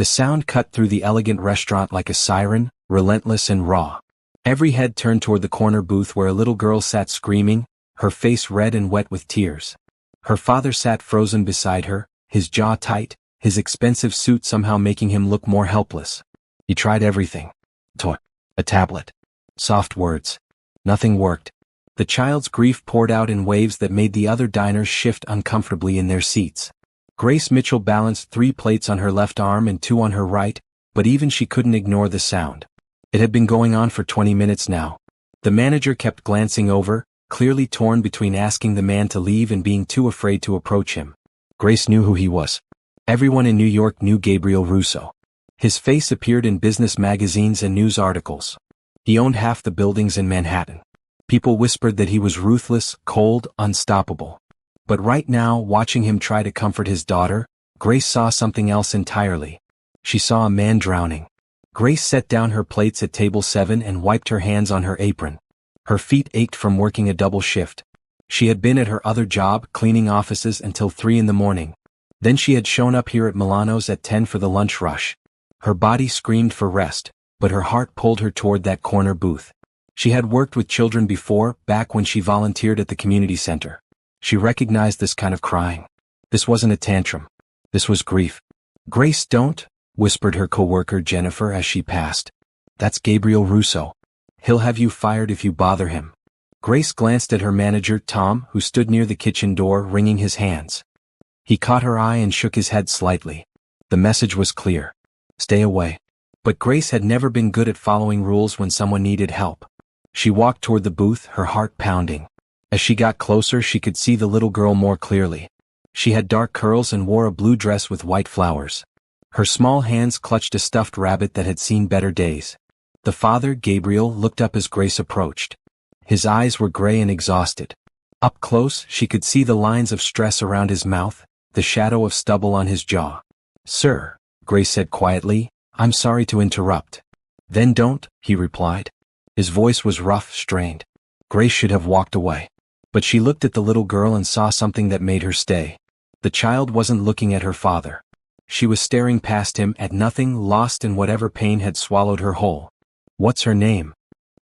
The sound cut through the elegant restaurant like a siren, relentless and raw. Every head turned toward the corner booth where a little girl sat screaming, her face red and wet with tears. Her father sat frozen beside her, his jaw tight, his expensive suit somehow making him look more helpless. He tried everything. Toy. A tablet. Soft words. Nothing worked. The child's grief poured out in waves that made the other diners shift uncomfortably in their seats. Grace Mitchell balanced 3 plates on her left arm and 2 on her right, but even she couldn't ignore the sound. It had been going on for 20 minutes now. The manager kept glancing over, clearly torn between asking the man to leave and being too afraid to approach him. Grace knew who he was. Everyone in New York knew Gabriel Russo. His face appeared in business magazines and news articles. He owned half the buildings in Manhattan. People whispered that he was ruthless, cold, unstoppable. But right now, watching him try to comfort his daughter, Grace saw something else entirely. She saw a man drowning. Grace set down her plates at table 7 and wiped her hands on her apron. Her feet ached from working a double shift. She had been at her other job, cleaning offices, until 3 in the morning. Then she had shown up here at Milano's at 10 for the lunch rush. Her body screamed for rest, but her heart pulled her toward that corner booth. She had worked with children before, back when she volunteered at the community center. She recognized this kind of crying. This wasn't a tantrum. This was grief. "Grace, don't," whispered her coworker Jennifer as she passed. "That's Gabriel Russo. He'll have you fired if you bother him." Grace glanced at her manager, Tom, who stood near the kitchen door wringing his hands. He caught her eye and shook his head slightly. The message was clear. Stay away. But Grace had never been good at following rules when someone needed help. She walked toward the booth, her heart pounding. As she got closer, she could see the little girl more clearly. She had dark curls and wore a blue dress with white flowers. Her small hands clutched a stuffed rabbit that had seen better days. The father, Gabriel, looked up as Grace approached. His eyes were gray and exhausted. Up close, she could see the lines of stress around his mouth, the shadow of stubble on his jaw. "Sir," Grace said quietly, "I'm sorry to interrupt." "Then don't," he replied. His voice was rough, strained. Grace should have walked away. But she looked at the little girl and saw something that made her stay. The child wasn't looking at her father. She was staring past him at nothing, lost in whatever pain had swallowed her whole. "What's her name?"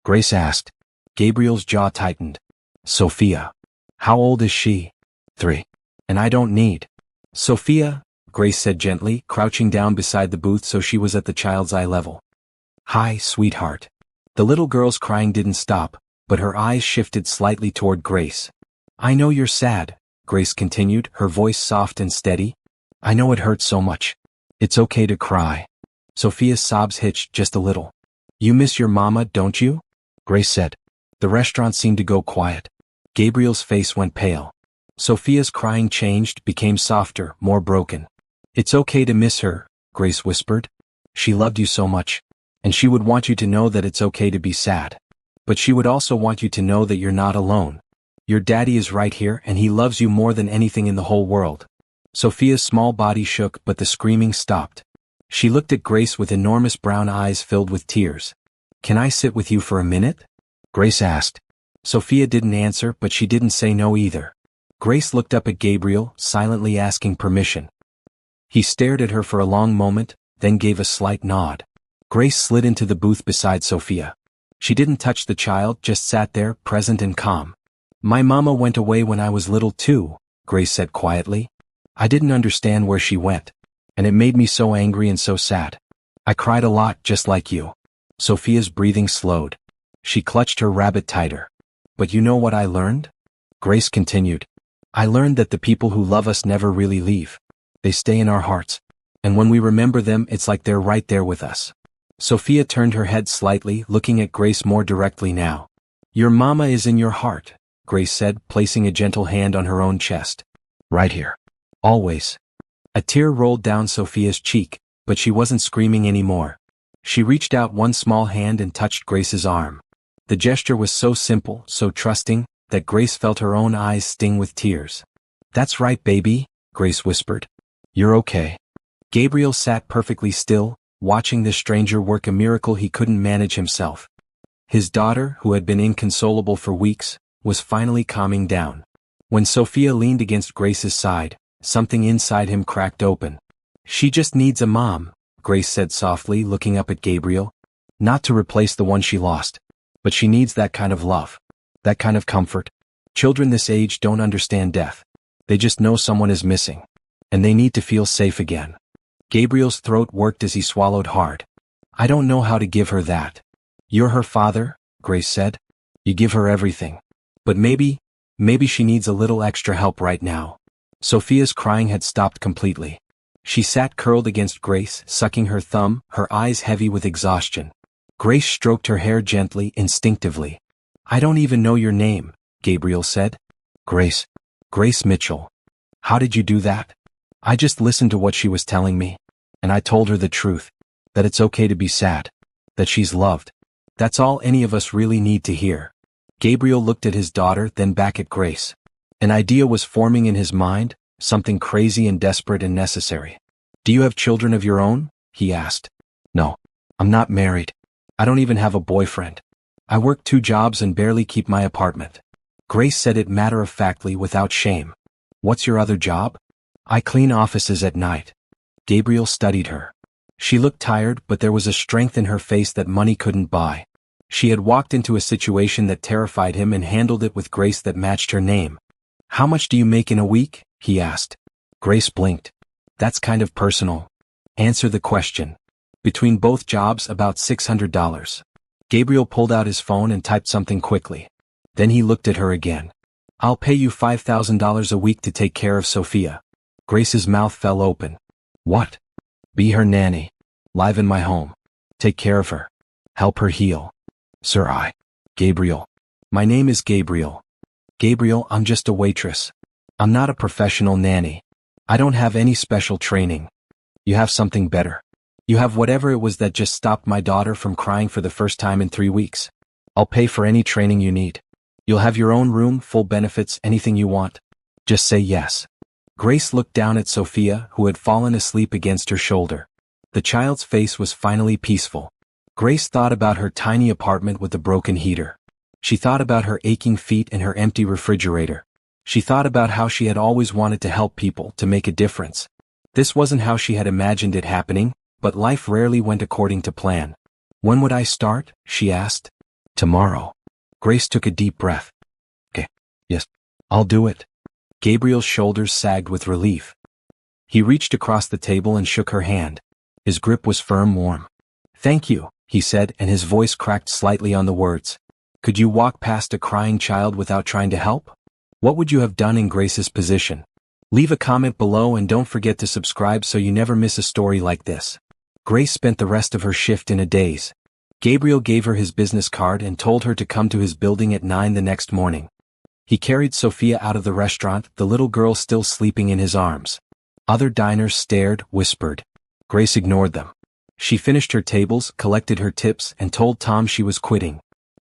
Grace asked. Gabriel's jaw tightened. "Sophia." "How old is she?" 3. "And I don't need." "Sophia," Grace said gently, crouching down beside the booth so she was at the child's eye level. "Hi, sweetheart." The little girl's crying didn't stop, but her eyes shifted slightly toward Grace. "I know you're sad," Grace continued, her voice soft and steady. "I know it hurts so much. It's okay to cry." Sophia's sobs hitched just a little. "You miss your mama, don't you?" Grace said. The restaurant seemed to go quiet. Gabriel's face went pale. Sophia's crying changed, became softer, more broken. "It's okay to miss her," Grace whispered. "She loved you so much. And she would want you to know that it's okay to be sad. But she would also want you to know that you're not alone. Your daddy is right here and he loves you more than anything in the whole world." Sophia's small body shook, but the screaming stopped. She looked at Grace with enormous brown eyes filled with tears. "Can I sit with you for a minute?" Grace asked. Sophia didn't answer, but she didn't say no either. Grace looked up at Gabriel, silently asking permission. He stared at her for a long moment, then gave a slight nod. Grace slid into the booth beside Sophia. She didn't touch the child, just sat there, present and calm. "My mama went away when I was little too," Grace said quietly. "I didn't understand where she went. And it made me so angry and so sad. I cried a lot, just like you." Sophia's breathing slowed. She clutched her rabbit tighter. "But you know what I learned?" Grace continued. "I learned that the people who love us never really leave. They stay in our hearts. And when we remember them, it's like they're right there with us." Sophia turned her head slightly, looking at Grace more directly now. "Your mama is in your heart," Grace said, placing a gentle hand on her own chest. "Right here. Always." A tear rolled down Sophia's cheek, but she wasn't screaming anymore. She reached out one small hand and touched Grace's arm. The gesture was so simple, so trusting, that Grace felt her own eyes sting with tears. "That's right, baby," Grace whispered. "You're okay." Gabriel sat perfectly still, watching this stranger work a miracle he couldn't manage himself. His daughter, who had been inconsolable for weeks, was finally calming down. When Sophia leaned against Grace's side, something inside him cracked open. "She just needs a mom," Grace said softly, looking up at Gabriel. Not to replace the one she lost. But she needs that kind of love. That kind of comfort. Children this age don't understand death. They just know someone is missing. And they need to feel safe again. Gabriel's throat worked as he swallowed hard. I don't know how to give her that. You're her father, Grace said. You give her everything. But maybe she needs a little extra help right now. Sophia's crying had stopped completely. She sat curled against Grace, sucking her thumb, her eyes heavy with exhaustion. Grace stroked her hair gently, instinctively. I don't even know your name, Gabriel said. Grace Mitchell. How did you do that? I just listened to what she was telling me. And I told her the truth. That it's okay to be sad. That she's loved. That's all any of us really need to hear. Gabriel looked at his daughter, then back at Grace. An idea was forming in his mind, something crazy and desperate and necessary. Do you have children of your own? He asked. No. I'm not married. I don't even have a boyfriend. I work 2 jobs and barely keep my apartment. Grace said it matter-of-factly without shame. What's your other job? I clean offices at night. Gabriel studied her. She looked tired, but there was a strength in her face that money couldn't buy. She had walked into a situation that terrified him and handled it with grace that matched her name. How much do you make in a week? He asked. Grace blinked. That's kind of personal. Answer the question. Between both jobs, about $600. Gabriel pulled out his phone and typed something quickly. Then he looked at her again. I'll pay you $5,000 a week to take care of Sophia. Grace's mouth fell open. What? Be her nanny. Live in my home. Take care of her. Help her heal. Sir, Gabriel. My name is Gabriel. Gabriel, I'm just a waitress. I'm not a professional nanny. I don't have any special training. You have something better. You have whatever it was that just stopped my daughter from crying for the first time in 3 weeks. I'll pay for any training you need. You'll have your own room, full benefits, anything you want. Just say yes. Grace looked down at Sophia, who had fallen asleep against her shoulder. The child's face was finally peaceful. Grace thought about her tiny apartment with the broken heater. She thought about her aching feet and her empty refrigerator. She thought about how she had always wanted to help people, to make a difference. This wasn't how she had imagined it happening, but life rarely went according to plan. When would I start? She asked. Tomorrow. Grace took a deep breath. Okay. Yes. I'll do it. Gabriel's shoulders sagged with relief. He reached across the table and shook her hand. His grip was firm, warm. Thank you, he said, and his voice cracked slightly on the words. Could you walk past a crying child without trying to help? What would you have done in Grace's position? Leave a comment below and don't forget to subscribe so you never miss a story like this. Grace spent the rest of her shift in a daze. Gabriel gave her his business card and told her to come to his building at 9 the next morning. He carried Sophia out of the restaurant, the little girl still sleeping in his arms. Other diners stared, whispered. Grace ignored them. She finished her tables, collected her tips, and told Tom she was quitting.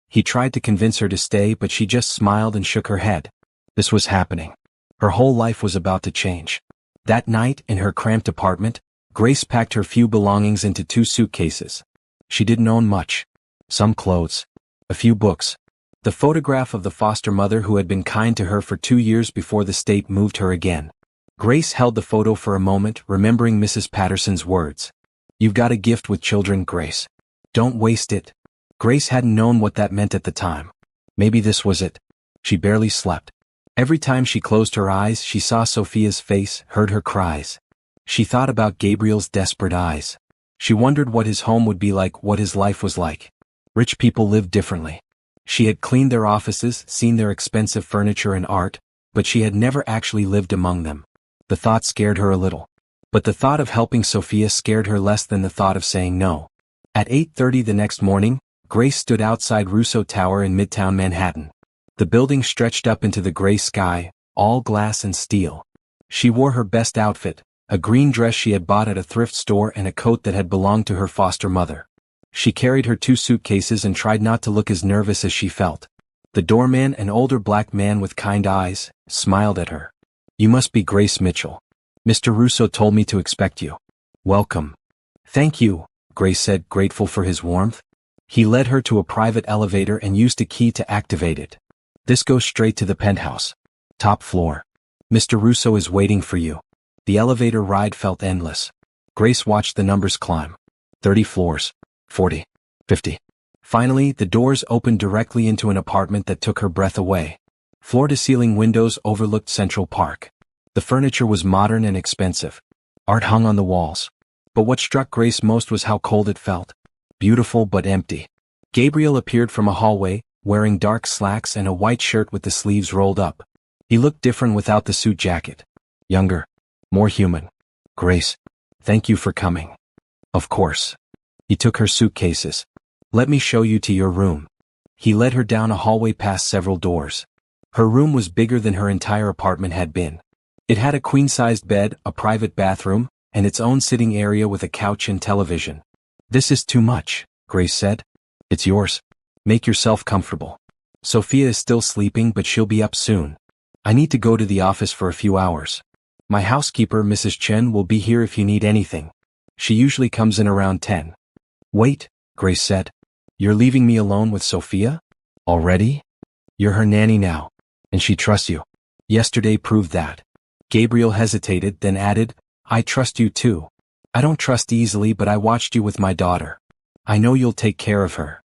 He tried to convince her to stay, but she just smiled and shook her head. This was happening. Her whole life was about to change. That night, in her cramped apartment, Grace packed her few belongings into 2 suitcases. She didn't own much. Some clothes. A few books. The photograph of the foster mother who had been kind to her for 2 years before the state moved her again. Grace held the photo for a moment, remembering Mrs. Patterson's words. You've got a gift with children, Grace. Don't waste it. Grace hadn't known what that meant at the time. Maybe this was it. She barely slept. Every time she closed her eyes, she saw Sophia's face, heard her cries. She thought about Gabriel's desperate eyes. She wondered what his home would be like, what his life was like. Rich people lived differently. She had cleaned their offices, seen their expensive furniture and art, but she had never actually lived among them. The thought scared her a little. But the thought of helping Sophia scared her less than the thought of saying no. At 8:30 the next morning, Grace stood outside Russo Tower in Midtown Manhattan. The building stretched up into the gray sky, all glass and steel. She wore her best outfit, a green dress she had bought at a thrift store and a coat that had belonged to her foster mother. She carried her 2 suitcases and tried not to look as nervous as she felt. The doorman, an older black man with kind eyes, smiled at her. You must be Grace Mitchell. Mr. Russo told me to expect you. Welcome. Thank you, Grace said, grateful for his warmth. He led her to a private elevator and used a key to activate it. This goes straight to the penthouse. Top floor. Mr. Russo is waiting for you. The elevator ride felt endless. Grace watched the numbers climb. 30 floors. 40. 50. Finally, the doors opened directly into an apartment that took her breath away. Floor-to-ceiling windows overlooked Central Park. The furniture was modern and expensive. Art hung on the walls. But what struck Grace most was how cold it felt. Beautiful but empty. Gabriel appeared from a hallway, wearing dark slacks and a white shirt with the sleeves rolled up. He looked different without the suit jacket. Younger. More human. Grace, thank you for coming. Of course. He took her suitcases. Let me show you to your room. He led her down a hallway past several doors. Her room was bigger than her entire apartment had been. It had a queen-sized bed, a private bathroom, and its own sitting area with a couch and television. This is too much, Grace said. It's yours. Make yourself comfortable. Sophia is still sleeping, but she'll be up soon. I need to go to the office for a few hours. My housekeeper, Mrs. Chen, will be here if you need anything. She usually comes in around 10. Wait, Grace said. You're leaving me alone with Sophia? Already? You're her nanny now, and she trusts you. Yesterday proved that. Gabriel hesitated, then added, I trust you too. I don't trust easily, but I watched you with my daughter. I know you'll take care of her.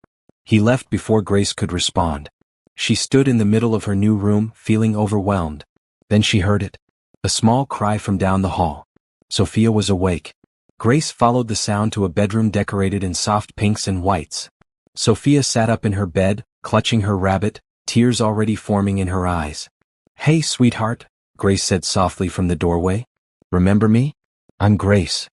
He left before Grace could respond. She stood in the middle of her new room, feeling overwhelmed. Then she heard it. A small cry from down the hall. Sophia was awake. Grace followed the sound to a bedroom decorated in soft pinks and whites. Sophia sat up in her bed, clutching her rabbit, tears already forming in her eyes. Hey, sweetheart, Grace said softly from the doorway. Remember me? I'm Grace.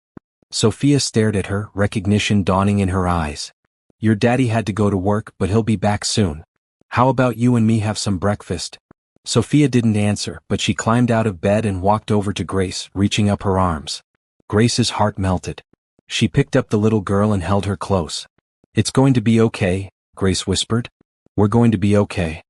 Sophia stared at her, recognition dawning in her eyes. Your daddy had to go to work, but he'll be back soon. How about you and me have some breakfast? Sophia didn't answer, but she climbed out of bed and walked over to Grace, reaching up her arms. Grace's heart melted. She picked up the little girl and held her close. It's going to be okay, Grace whispered. We're going to be okay.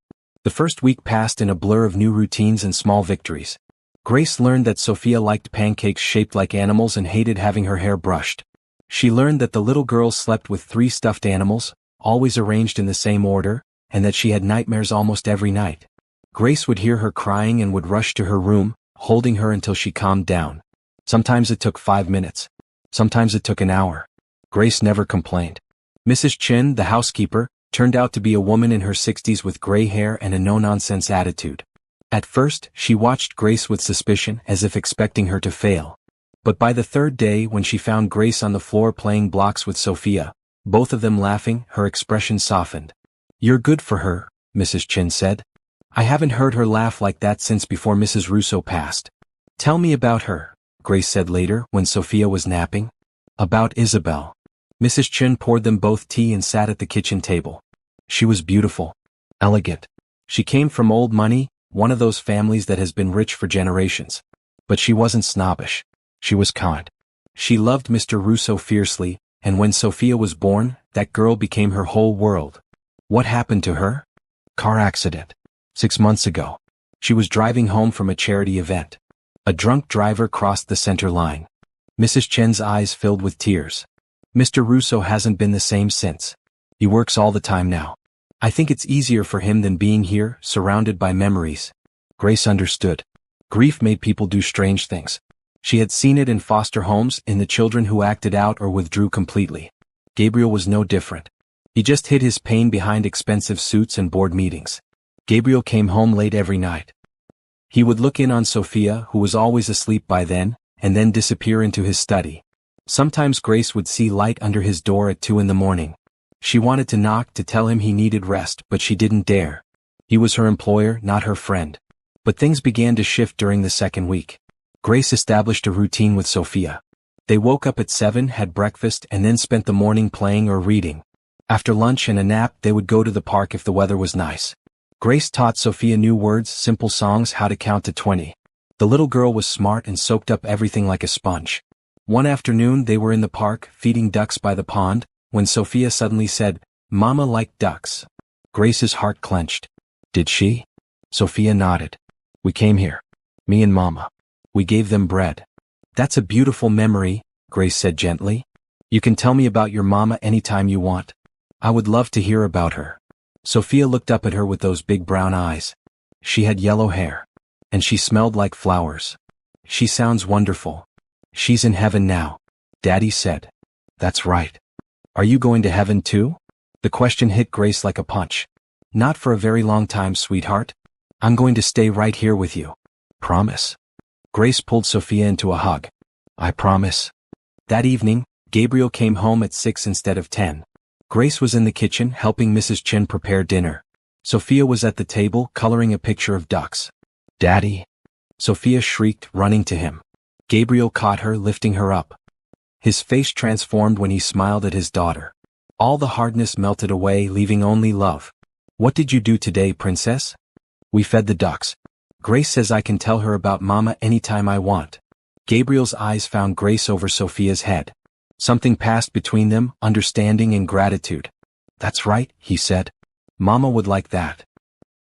The first week passed in a blur of new routines and small victories. Grace learned that Sophia liked pancakes shaped like animals and hated having her hair brushed. She learned that the little girl slept with 3 stuffed animals, always arranged in the same order, and that she had nightmares almost every night. Grace would hear her crying and would rush to her room, holding her until she calmed down. Sometimes it took 5 minutes. Sometimes it took an hour. Grace never complained. Mrs. Chen, the housekeeper, turned out to be a woman in her 60s with gray hair and a no-nonsense attitude. At first, she watched Grace with suspicion, as if expecting her to fail. But by the 3rd day, when she found Grace on the floor playing blocks with Sophia, both of them laughing, her expression softened. You're good for her, Mrs. Chen said. I haven't heard her laugh like that since before Mrs. Russo passed. Tell me about her, Grace said later, when Sophia was napping. About Isabel. Mrs. Chen poured them both tea and sat at the kitchen table. She was beautiful. Elegant. She came from old money, one of those families that has been rich for generations. But she wasn't snobbish. She was kind. She loved Mr. Russo fiercely, and when Sophia was born, that girl became her whole world. What happened to her? Car accident. 6 months ago. She was driving home from a charity event. A drunk driver crossed the center line. Mrs. Chen's eyes filled with tears. Mr. Russo hasn't been the same since. He works all the time now. I think it's easier for him than being here, surrounded by memories. Grace understood. Grief made people do strange things. She had seen it in foster homes, in the children who acted out or withdrew completely. Gabriel was no different. He just hid his pain behind expensive suits and board meetings. Gabriel came home late every night. He would look in on Sophia, who was always asleep by then, and then disappear into his study. Sometimes Grace would see light under his door at 2 a.m. She wanted to knock to tell him he needed rest, but she didn't dare. He was her employer, not her friend. But things began to shift during the 2nd week. Grace established a routine with Sophia. They woke up at 7, had breakfast, and then spent the morning playing or reading. After lunch and a nap, they would go to the park if the weather was nice. Grace taught Sophia new words, simple songs, how to count to 20. The little girl was smart and soaked up everything like a sponge. One afternoon they were in the park, feeding ducks by the pond, when Sophia suddenly said, Mama liked ducks. Grace's heart clenched. Did she? Sophia nodded. We came here. Me and Mama. We gave them bread. That's a beautiful memory, Grace said gently. You can tell me about your mama anytime you want. I would love to hear about her. Sophia looked up at her with those big brown eyes. She had yellow hair. And she smelled like flowers. She sounds wonderful. She's in heaven now. Daddy said. That's right. Are you going to heaven too? The question hit Grace like a punch. Not for a very long time, sweetheart. I'm going to stay right here with you. Promise? Grace pulled Sophia into a hug. I promise. That evening, Gabriel came home at 6 instead of 10. Grace was in the kitchen helping Mrs. Chin prepare dinner. Sophia was at the table coloring a picture of ducks. Daddy! Sophia shrieked, running to him. Gabriel caught her, lifting her up. His face transformed when he smiled at his daughter. All the hardness melted away, leaving only love. What did you do today, princess? We fed the ducks. Grace says I can tell her about Mama anytime I want. Gabriel's eyes found Grace over Sophia's head. Something passed between them, understanding and gratitude. That's right, he said. Mama would like that.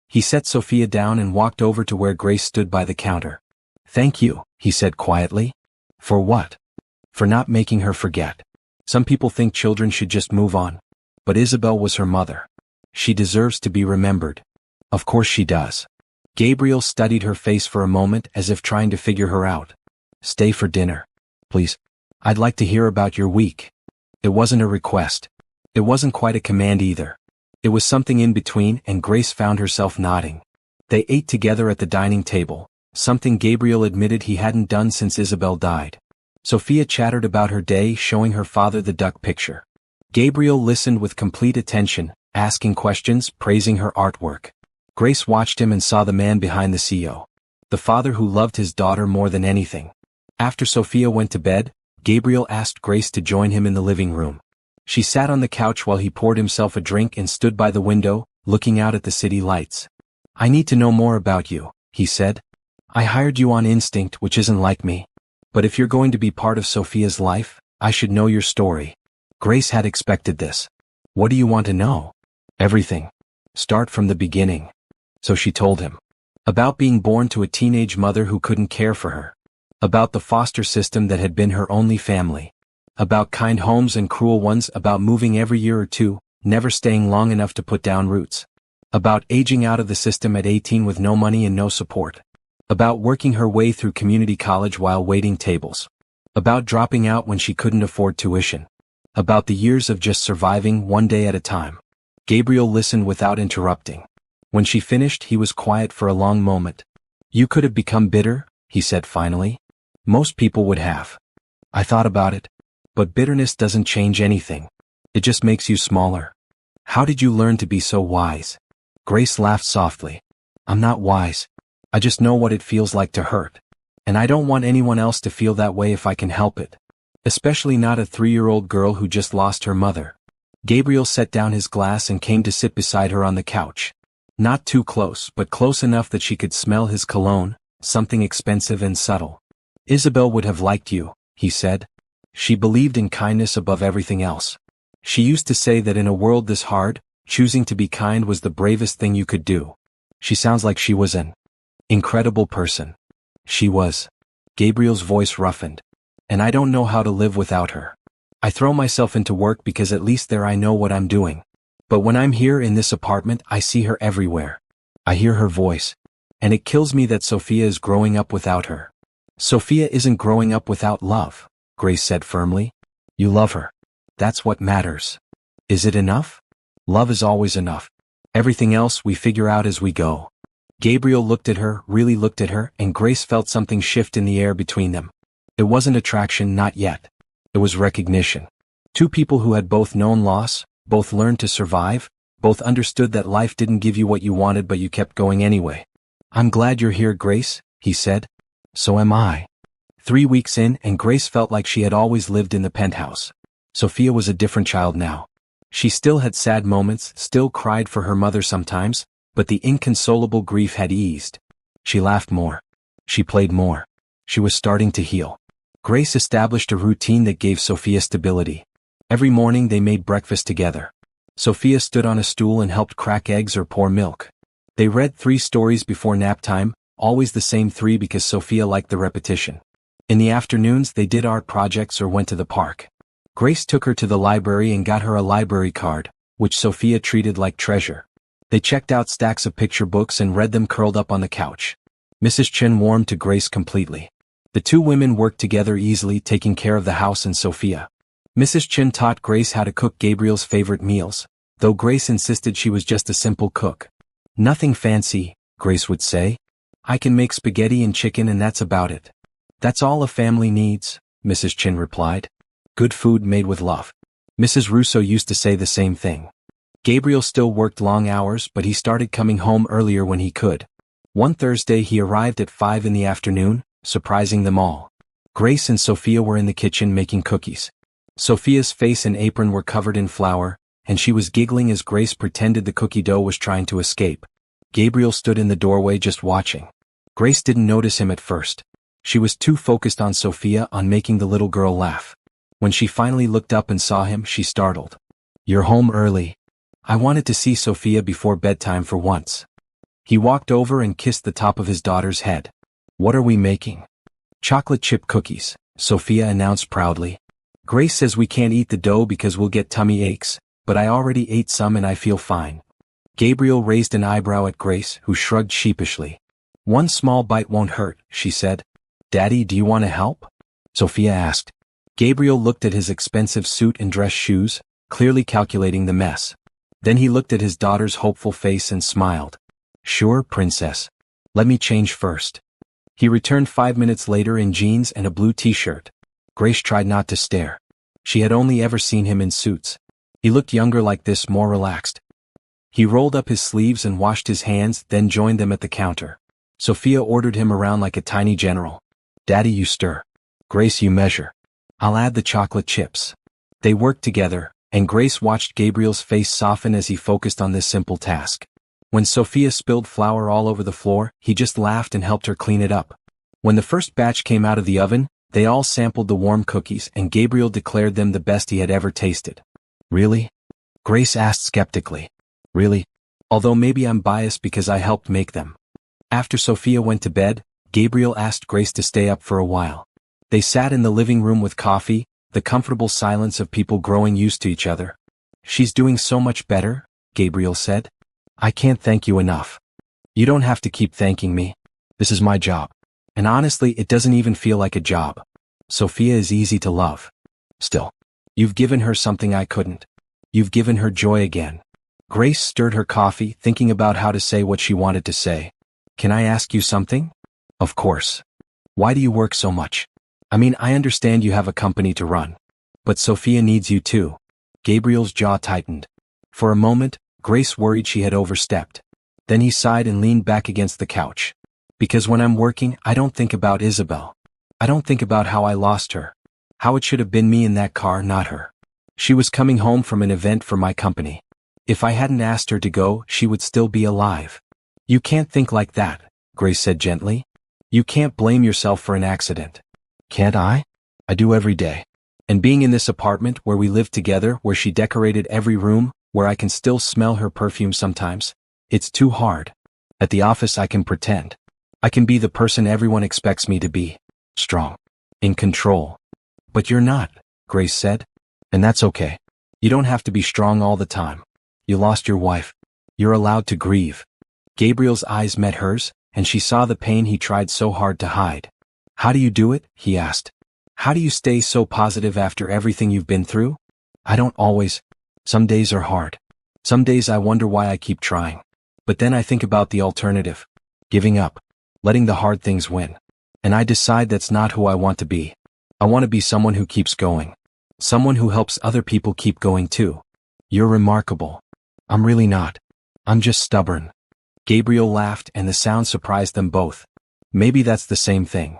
He set Sophia down and walked over to where Grace stood by the counter. Thank you, he said quietly. For what? For not making her forget. Some people think children should just move on. But Isabel was her mother. She deserves to be remembered. Of course she does. Gabriel studied her face for a moment as if trying to figure her out. Stay for dinner. Please. I'd like to hear about your week. It wasn't a request. It wasn't quite a command either. It was something in between, and Grace found herself nodding. They ate together at the dining table, something Gabriel admitted he hadn't done since Isabel died. Sophia chattered about her day, showing her father the duck picture. Gabriel listened with complete attention, asking questions, praising her artwork. Grace watched him and saw the man behind the CEO. The father who loved his daughter more than anything. After Sophia went to bed, Gabriel asked Grace to join him in the living room. She sat on the couch while he poured himself a drink and stood by the window, looking out at the city lights. I need to know more about you, he said. I hired you on instinct, which isn't like me. But if you're going to be part of Sophia's life, I should know your story. Grace had expected this. What do you want to know? Everything. Start from the beginning. So she told him. About being born to a teenage mother who couldn't care for her. About the foster system that had been her only family. About kind homes and cruel ones, about moving every year or two, never staying long enough to put down roots. About aging out of the system at 18 with no money and no support. About working her way through community college while waiting tables. About dropping out when she couldn't afford tuition. About the years of just surviving one day at a time. Gabriel listened without interrupting. When she finished, he was quiet for a long moment. You could have become bitter, he said finally. Most people would have. I thought about it. But bitterness doesn't change anything. It just makes you smaller. How did you learn to be so wise? Grace laughed softly. I'm not wise. I just know what it feels like to hurt. And I don't want anyone else to feel that way if I can help it. Especially not a 3-year-old girl who just lost her mother. Gabriel set down his glass and came to sit beside her on the couch. Not too close, but close enough that she could smell his cologne, something expensive and subtle. Isabel would have liked you, he said. She believed in kindness above everything else. She used to say that in a world this hard, choosing to be kind was the bravest thing you could do. She sounds like she was an incredible person. She was. Gabriel's voice roughened. And I don't know how to live without her. I throw myself into work because at least there I know what I'm doing. But when I'm here in this apartment, I see her everywhere. I hear her voice. And it kills me that Sophia is growing up without her. Sophia isn't growing up without love, Grace said firmly. You love her. That's what matters. Is it enough? Love is always enough. Everything else we figure out as we go. Gabriel looked at her, really looked at her, and Grace felt something shift in the air between them. It wasn't attraction, not yet. It was recognition. Two people who had both known loss, both learned to survive, both understood that life didn't give you what you wanted but you kept going anyway. I'm glad you're here, Grace, he said. So am I. 3 weeks in, and Grace felt like she had always lived in the penthouse. Sophia was a different child now. She still had sad moments, still cried for her mother sometimes, but the inconsolable grief had eased. She laughed more. She played more. She was starting to heal. Grace established a routine that gave Sophia stability. Every morning they made breakfast together. Sophia stood on a stool and helped crack eggs or pour milk. They read 3 stories before nap time, always the same 3 because Sophia liked the repetition. In the afternoons they did art projects or went to the park. Grace took her to the library and got her a library card, which Sophia treated like treasure. They checked out stacks of picture books and read them curled up on the couch. Mrs. Chin warmed to Grace completely. The two women worked together easily, taking care of the house and Sophia. Mrs. Chin taught Grace how to cook Gabriel's favorite meals, though Grace insisted she was just a simple cook. "Nothing fancy," Grace would say. "I can make spaghetti and chicken and that's about it." "That's all a family needs," Mrs. Chin replied. "Good food made with love." Mrs. Russo used to say the same thing. Gabriel still worked long hours, but he started coming home earlier when he could. One Thursday he arrived at 5 in the afternoon, surprising them all. Grace and Sophia were in the kitchen making cookies. Sophia's face and apron were covered in flour, and she was giggling as Grace pretended the cookie dough was trying to escape. Gabriel stood in the doorway just watching. Grace didn't notice him at first. She was too focused on Sophia, on making the little girl laugh. When she finally looked up and saw him, she startled. "You're home early. I wanted to see Sophia before bedtime for once." He walked over and kissed the top of his daughter's head. "What are we making?" "Chocolate chip cookies," Sophia announced proudly. "Grace says we can't eat the dough because we'll get tummy aches, but I already ate some and I feel fine." Gabriel raised an eyebrow at Grace, who shrugged sheepishly. "One small bite won't hurt," she said. "Daddy, do you want to help?" Sophia asked. Gabriel looked at his expensive suit and dress shoes, clearly calculating the mess. Then he looked at his daughter's hopeful face and smiled. "Sure, princess. Let me change first." He returned 5 minutes later in jeans and a blue t-shirt. Grace tried not to stare. She had only ever seen him in suits. He looked younger like this, more relaxed. He rolled up his sleeves and washed his hands, then joined them at the counter. Sophia ordered him around like a tiny general. "Daddy, you stir. Grace, you measure. I'll add the chocolate chips." They worked together, and Grace watched Gabriel's face soften as he focused on this simple task. When Sophia spilled flour all over the floor, he just laughed and helped her clean it up. When the first batch came out of the oven, they all sampled the warm cookies and Gabriel declared them the best he had ever tasted. "Really?" Grace asked skeptically. "Really? Although maybe I'm biased because I helped make them." After Sophia went to bed, Gabriel asked Grace to stay up for a while. They sat in the living room with coffee, the comfortable silence of people growing used to each other. "She's doing so much better," Gabriel said. "I can't thank you enough." "You don't have to keep thanking me. This is my job. And honestly, it doesn't even feel like a job. Sophia is easy to love. Still, you've given her something I couldn't. You've given her joy again." Grace stirred her coffee, thinking about how to say what she wanted to say. "Can I ask you something?" "Of course. Why do you work so much? I mean, I understand you have a company to run. But Sophia needs you too." Gabriel's jaw tightened. For a moment, Grace worried she had overstepped. Then he sighed and leaned back against the couch. "Because when I'm working, I don't think about Isabel. I don't think about how I lost her. How it should have been me in that car, not her. She was coming home from an event for my company. If I hadn't asked her to go, she would still be alive." "You can't think like that," Grace said gently. "You can't blame yourself for an accident." "Can't I? I do every day. And being in this apartment where we live together, where she decorated every room, where I can still smell her perfume sometimes, it's too hard. At the office I can pretend. I can be the person everyone expects me to be. Strong. In control. But you're not," Grace said. "And that's okay. You don't have to be strong all the time. You lost your wife. You're allowed to grieve." Gabriel's eyes met hers, and she saw the pain he tried so hard to hide. "How do you do it?" he asked. "How do you stay so positive after everything you've been through?" "I don't always. Some days are hard. Some days I wonder why I keep trying. But then I think about the alternative. Giving up. Letting the hard things win. And I decide that's not who I want to be. I want to be someone who keeps going. Someone who helps other people keep going too." "You're remarkable." "I'm really not. I'm just stubborn." Gabriel laughed and the sound surprised them both. Maybe that's the same thing.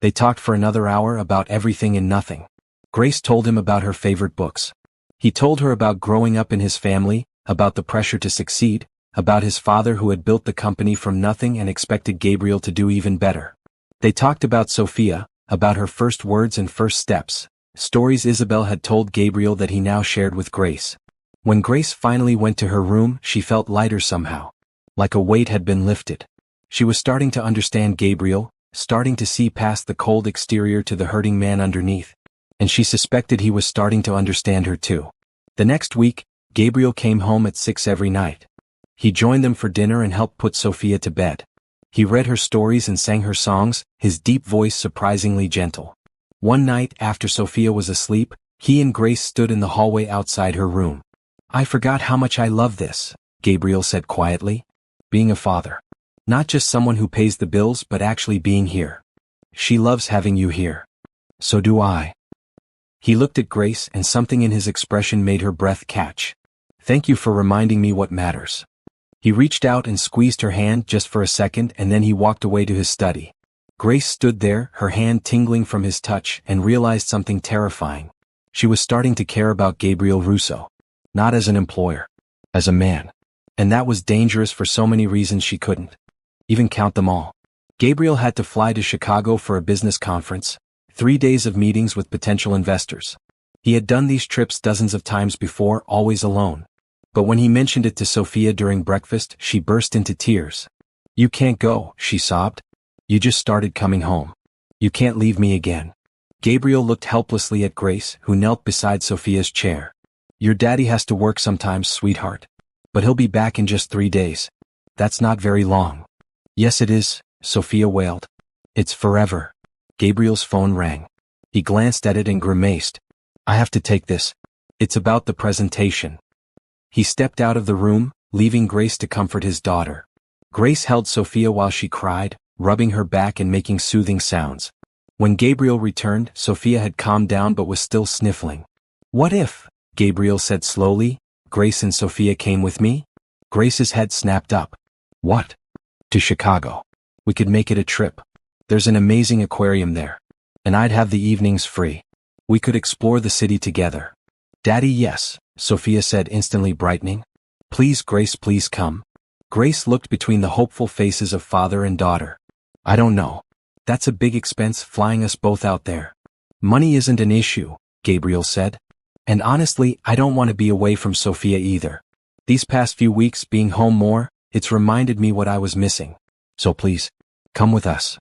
They talked for another hour about everything and nothing. Grace told him about her favorite books. He told her about growing up in his family, about the pressure to succeed, about his father who had built the company from nothing and expected Gabriel to do even better. They talked about Sophia, about her first words and first steps, stories Isabel had told Gabriel that he now shared with Grace. When Grace finally went to her room, she felt lighter somehow. Like a weight had been lifted. She was starting to understand Gabriel, starting to see past the cold exterior to the hurting man underneath. And she suspected he was starting to understand her too. The next week, Gabriel came home at 6 every night. He joined them for dinner and helped put Sophia to bed. He read her stories and sang her songs, his deep voice surprisingly gentle. One night, after Sophia was asleep, he and Grace stood in the hallway outside her room. "I forgot how much I love this," Gabriel said quietly. "Being a father. Not just someone who pays the bills but actually being here. She loves having you here. So do I." He looked at Grace and something in his expression made her breath catch. "Thank you for reminding me what matters." He reached out and squeezed her hand just for a second and then he walked away to his study. Grace stood there, her hand tingling from his touch, and realized something terrifying. She was starting to care about Gabriel Russo. Not as an employer. As a man. And that was dangerous for so many reasons she couldn't even count them all. Gabriel had to fly to Chicago for a business conference, 3 days of meetings with potential investors. He had done these trips dozens of times before, always alone. But when he mentioned it to Sophia during breakfast, she burst into tears. "You can't go," she sobbed. "You just started coming home. You can't leave me again." Gabriel looked helplessly at Grace, who knelt beside Sophia's chair. "Your daddy has to work sometimes, sweetheart. But he'll be back in just 3 days. That's not very long." "Yes it is," Sophia wailed. "It's forever." Gabriel's phone rang. He glanced at it and grimaced. "I have to take this. It's about the presentation." He stepped out of the room, leaving Grace to comfort his daughter. Grace held Sophia while she cried, rubbing her back and making soothing sounds. When Gabriel returned, Sophia had calmed down but was still sniffling. "What if," Gabriel said slowly, "Grace and Sophia came with me?" Grace's head snapped up. "What?" "To Chicago. We could make it a trip. There's an amazing aquarium there. And I'd have the evenings free. We could explore the city together." "Daddy, yes," Sophia said, instantly brightening. "Please, Grace, please come." Grace looked between the hopeful faces of father and daughter. "I don't know. That's a big expense, flying us both out there." "Money isn't an issue," Gabriel said. "And honestly, I don't want to be away from Sophia either. These past few weeks being home more, it's reminded me what I was missing. So please, come with us."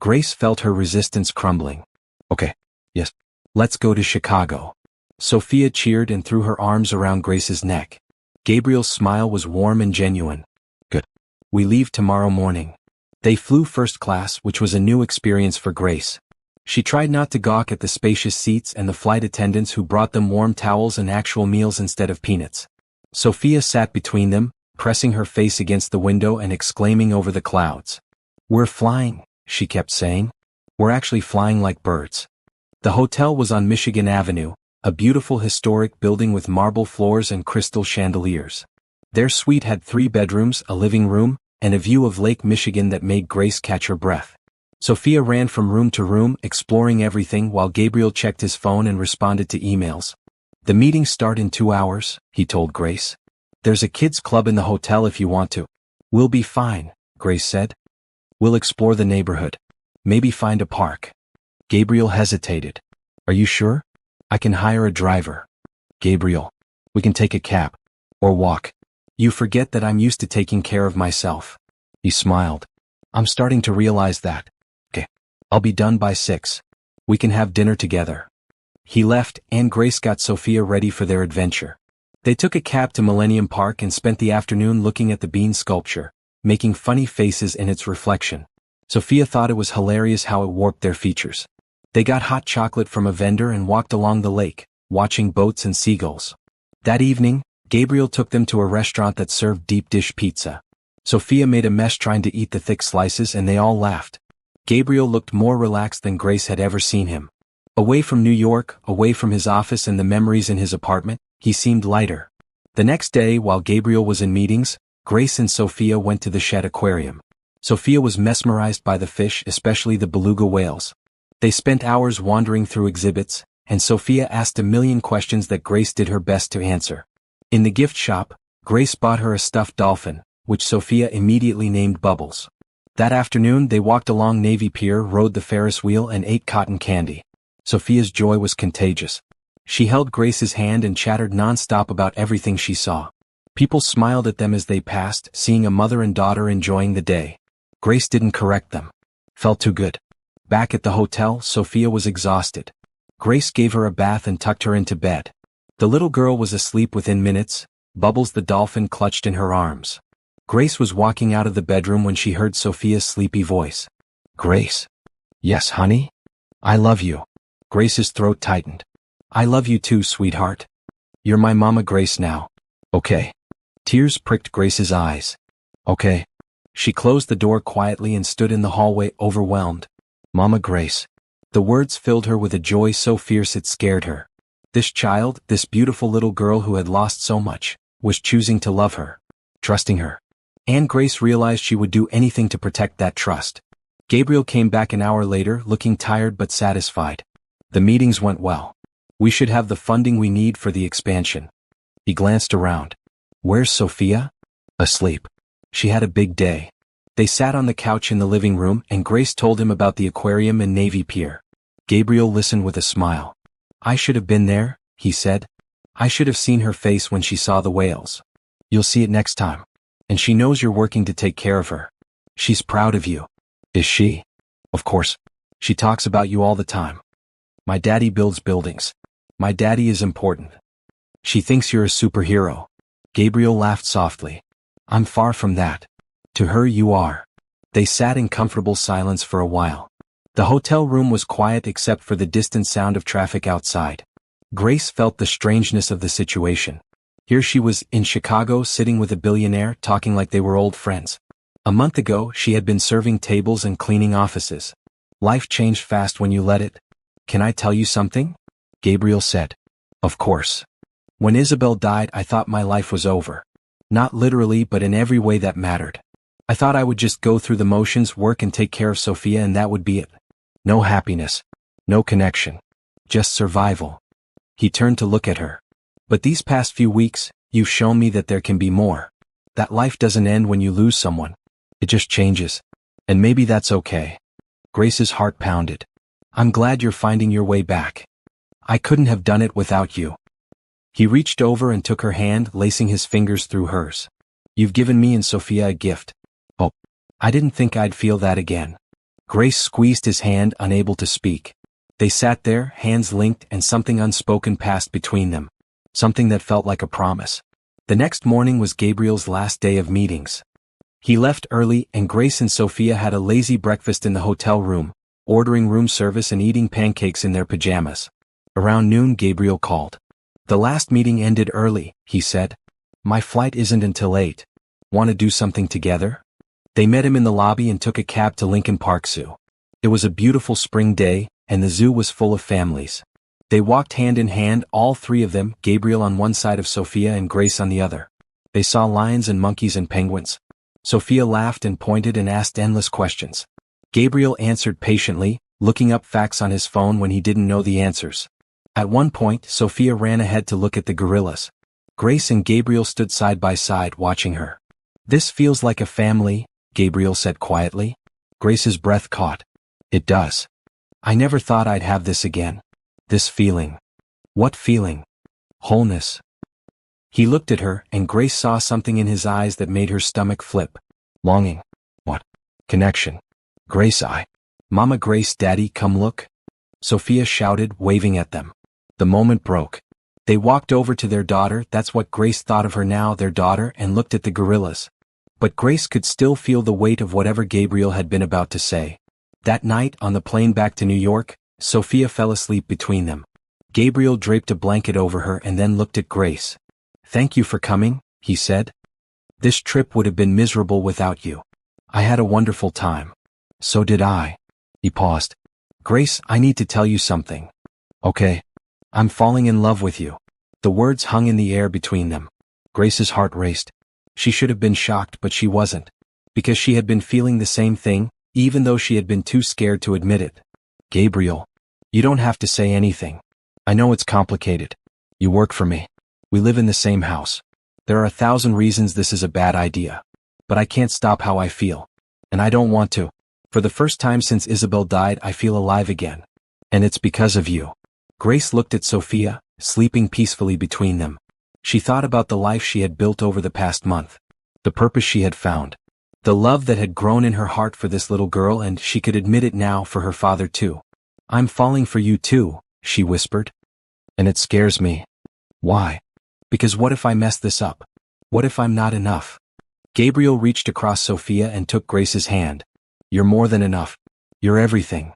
Grace felt her resistance crumbling. "Okay, yes, let's go to Chicago." Sophia cheered and threw her arms around Grace's neck. Gabriel's smile was warm and genuine. "Good. We leave tomorrow morning." They flew first class, which was a new experience for Grace. She tried not to gawk at the spacious seats and the flight attendants who brought them warm towels and actual meals instead of peanuts. Sophia sat between them, pressing her face against the window and exclaiming over the clouds. "We're flying," she kept saying. "We're actually flying like birds." The hotel was on Michigan Avenue, a beautiful historic building with marble floors and crystal chandeliers. Their suite had 3 bedrooms, a living room, and a view of Lake Michigan that made Grace catch her breath. Sophia ran from room to room, exploring everything while Gabriel checked his phone and responded to emails. "The meetings start in 2 hours, he told Grace. "There's a kids' club in the hotel if you want to." "We'll be fine," Grace said. "We'll explore the neighborhood. Maybe find a park." Gabriel hesitated. "Are you sure? I can hire a driver." "Gabriel, we can take a cab. Or walk. You forget that I'm used to taking care of myself." He smiled. "I'm starting to realize that." "Okay. I'll be done by 6. We can have dinner together." He left, and Grace got Sophia ready for their adventure. They took a cab to Millennium Park and spent the afternoon looking at the bean sculpture, making funny faces in its reflection. Sophia thought it was hilarious how it warped their features. They got hot chocolate from a vendor and walked along the lake, watching boats and seagulls. That evening, Gabriel took them to a restaurant that served deep dish pizza. Sophia made a mess trying to eat the thick slices and they all laughed. Gabriel looked more relaxed than Grace had ever seen him. Away from New York, away from his office and the memories in his apartment, he seemed lighter. The next day, while Gabriel was in meetings, Grace and Sophia went to the Shed Aquarium. Sophia was mesmerized by the fish, especially the beluga whales. They spent hours wandering through exhibits, and Sophia asked a million questions that Grace did her best to answer. In the gift shop, Grace bought her a stuffed dolphin, which Sophia immediately named Bubbles. That afternoon they walked along Navy Pier, rode the Ferris wheel and ate cotton candy. Sophia's joy was contagious. She held Grace's hand and chattered non-stop about everything she saw. People smiled at them as they passed, seeing a mother and daughter enjoying the day. Grace didn't correct them. Felt too good. Back at the hotel, Sophia was exhausted. Grace gave her a bath and tucked her into bed. The little girl was asleep within minutes, Bubbles the dolphin clutched in her arms. Grace was walking out of the bedroom when she heard Sophia's sleepy voice. Grace. Yes, honey? I love you. Grace's throat tightened. I love you too, sweetheart. You're my mama Grace now. Okay. Tears pricked Grace's eyes. Okay. She closed the door quietly and stood in the hallway, overwhelmed. Mama Grace. The words filled her with a joy so fierce it scared her. This child, this beautiful little girl who had lost so much, was choosing to love her, trusting her. And Grace realized she would do anything to protect that trust. Gabriel came back an hour later, looking tired but satisfied. The meetings went well. We should have the funding we need for the expansion. He glanced around. Where's Sophia? Asleep. She had a big day. They sat on the couch in the living room and Grace told him about the aquarium and Navy Pier. Gabriel listened with a smile. I should have been there, he said. I should have seen her face when she saw the whales. You'll see it next time. And she knows you're working to take care of her. She's proud of you. Is she? Of course. She talks about you all the time. My daddy builds buildings. My daddy is important. She thinks you're a superhero. Gabriel laughed softly. I'm far from that. To her you are. They sat in comfortable silence for a while. The hotel room was quiet except for the distant sound of traffic outside. Grace felt the strangeness of the situation. Here she was, in Chicago, sitting with a billionaire, talking like they were old friends. A month ago, she had been serving tables and cleaning offices. Life changed fast when you let it. Can I tell you something? Gabriel said. Of course. When Isabel died, I thought my life was over. Not literally, but in every way that mattered. I thought I would just go through the motions, work and take care of Sophia, and that would be it. No happiness. No connection. Just survival. He turned to look at her. But these past few weeks, you've shown me that there can be more. That life doesn't end when you lose someone. It just changes. And maybe that's okay. Grace's heart pounded. I'm glad you're finding your way back. I couldn't have done it without you. He reached over and took her hand, lacing his fingers through hers. You've given me and Sophia a gift. Oh, I didn't think I'd feel that again. Grace squeezed his hand, unable to speak. They sat there, hands linked, and something unspoken passed between them. Something that felt like a promise. The next morning was Gabriel's last day of meetings. He left early and Grace and Sophia had a lazy breakfast in the hotel room, ordering room service and eating pancakes in their pajamas. Around noon Gabriel called. The last meeting ended early, he said. My flight isn't until 8. Want to do something together? They met him in the lobby and took a cab to Lincoln Park Zoo. It was a beautiful spring day, and the zoo was full of families. They walked hand in hand, all three of them, Gabriel on one side of Sophia and Grace on the other. They saw lions and monkeys and penguins. Sophia laughed and pointed and asked endless questions. Gabriel answered patiently, looking up facts on his phone when he didn't know the answers. At one point, Sophia ran ahead to look at the gorillas. Grace and Gabriel stood side by side watching her. This feels like a family, Gabriel said quietly. Grace's breath caught. It does. I never thought I'd have this again. This feeling. What feeling? Wholeness. He looked at her, and Grace saw something in his eyes that made her stomach flip. Longing. What? Connection. Grace, Mama Grace, Daddy, come look. Sophia shouted, waving at them. The moment broke. They walked over to their daughter, that's what Grace thought of her now, their daughter, and looked at the gorillas. But Grace could still feel the weight of whatever Gabriel had been about to say. That night, on the plane back to New York, Sophia fell asleep between them. Gabriel draped a blanket over her and then looked at Grace. Thank you for coming, he said. This trip would have been miserable without you. I had a wonderful time. So did I. He paused. Grace, I need to tell you something. Okay. I'm falling in love with you. The words hung in the air between them. Grace's heart raced. She should have been shocked, but she wasn't. Because she had been feeling the same thing, even though she had been too scared to admit it. Gabriel. You don't have to say anything. I know it's complicated. You work for me. We live in the same house. There are 1,000 reasons this is a bad idea. But I can't stop how I feel. And I don't want to. For the first time since Isabel died, I feel alive again. And it's because of you. Grace looked at Sophia, sleeping peacefully between them. She thought about the life she had built over the past month. The purpose she had found. The love that had grown in her heart for this little girl, and she could admit it now for her father too. I'm falling for you too, she whispered. And it scares me. Why? Because what if I mess this up? What if I'm not enough? Gabriel reached across Sophia and took Grace's hand. You're more than enough. You're everything.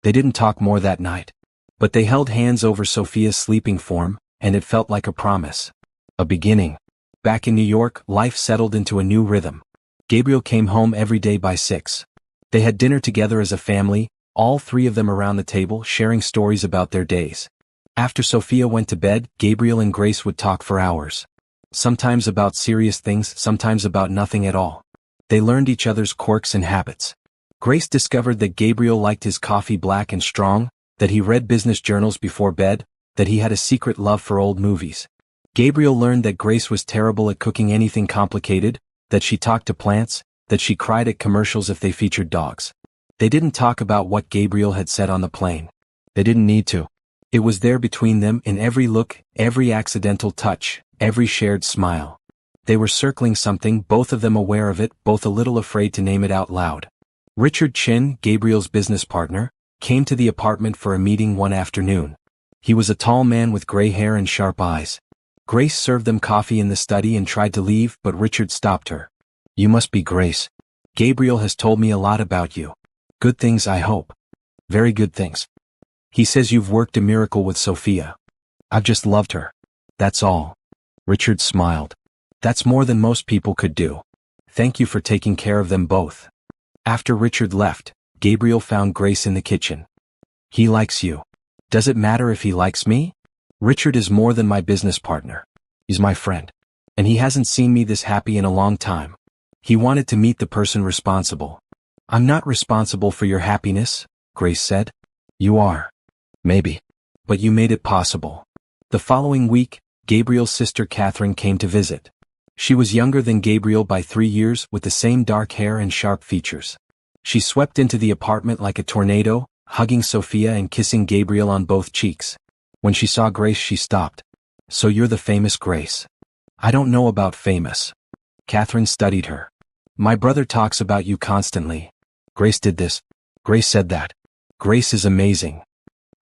They didn't talk more that night. But they held hands over Sophia's sleeping form, and it felt like a promise. A beginning. Back in New York, life settled into a new rhythm. Gabriel came home every day by 6. They had dinner together as a family, all 3 of them around the table sharing stories about their days. After Sophia went to bed, Gabriel and Grace would talk for hours. Sometimes about serious things, sometimes about nothing at all. They learned each other's quirks and habits. Grace discovered that Gabriel liked his coffee black and strong, that he read business journals before bed, that he had a secret love for old movies. Gabriel learned that Grace was terrible at cooking anything complicated, that she talked to plants, that she cried at commercials if they featured dogs. They didn't talk about what Gabriel had said on the plane. They didn't need to. It was there between them in every look, every accidental touch, every shared smile. They were circling something, both of them aware of it, both a little afraid to name it out loud. Richard Chin, Gabriel's business partner, came to the apartment for a meeting one afternoon. He was a tall man with gray hair and sharp eyes. Grace served them coffee in the study and tried to leave, but Richard stopped her. You must be Grace. Gabriel has told me a lot about you. Good things, I hope. Very good things. He says you've worked a miracle with Sophia. I've just loved her. That's all. Richard smiled. That's more than most people could do. Thank you for taking care of them both. After Richard left, Gabriel found Grace in the kitchen. He likes you. Does it matter if he likes me? Richard is more than my business partner. He's my friend. And he hasn't seen me this happy in a long time. He wanted to meet the person responsible. I'm not responsible for your happiness, Grace said. You are. Maybe. But you made it possible. The following week, Gabriel's sister Catherine came to visit. She was younger than Gabriel by 3 years, with the same dark hair and sharp features. She swept into the apartment like a tornado, hugging Sophia and kissing Gabriel on both cheeks. When she saw Grace, she stopped. So you're the famous Grace. I don't know about famous. Catherine studied her. My brother talks about you constantly. Grace did this. Grace said that. Grace is amazing.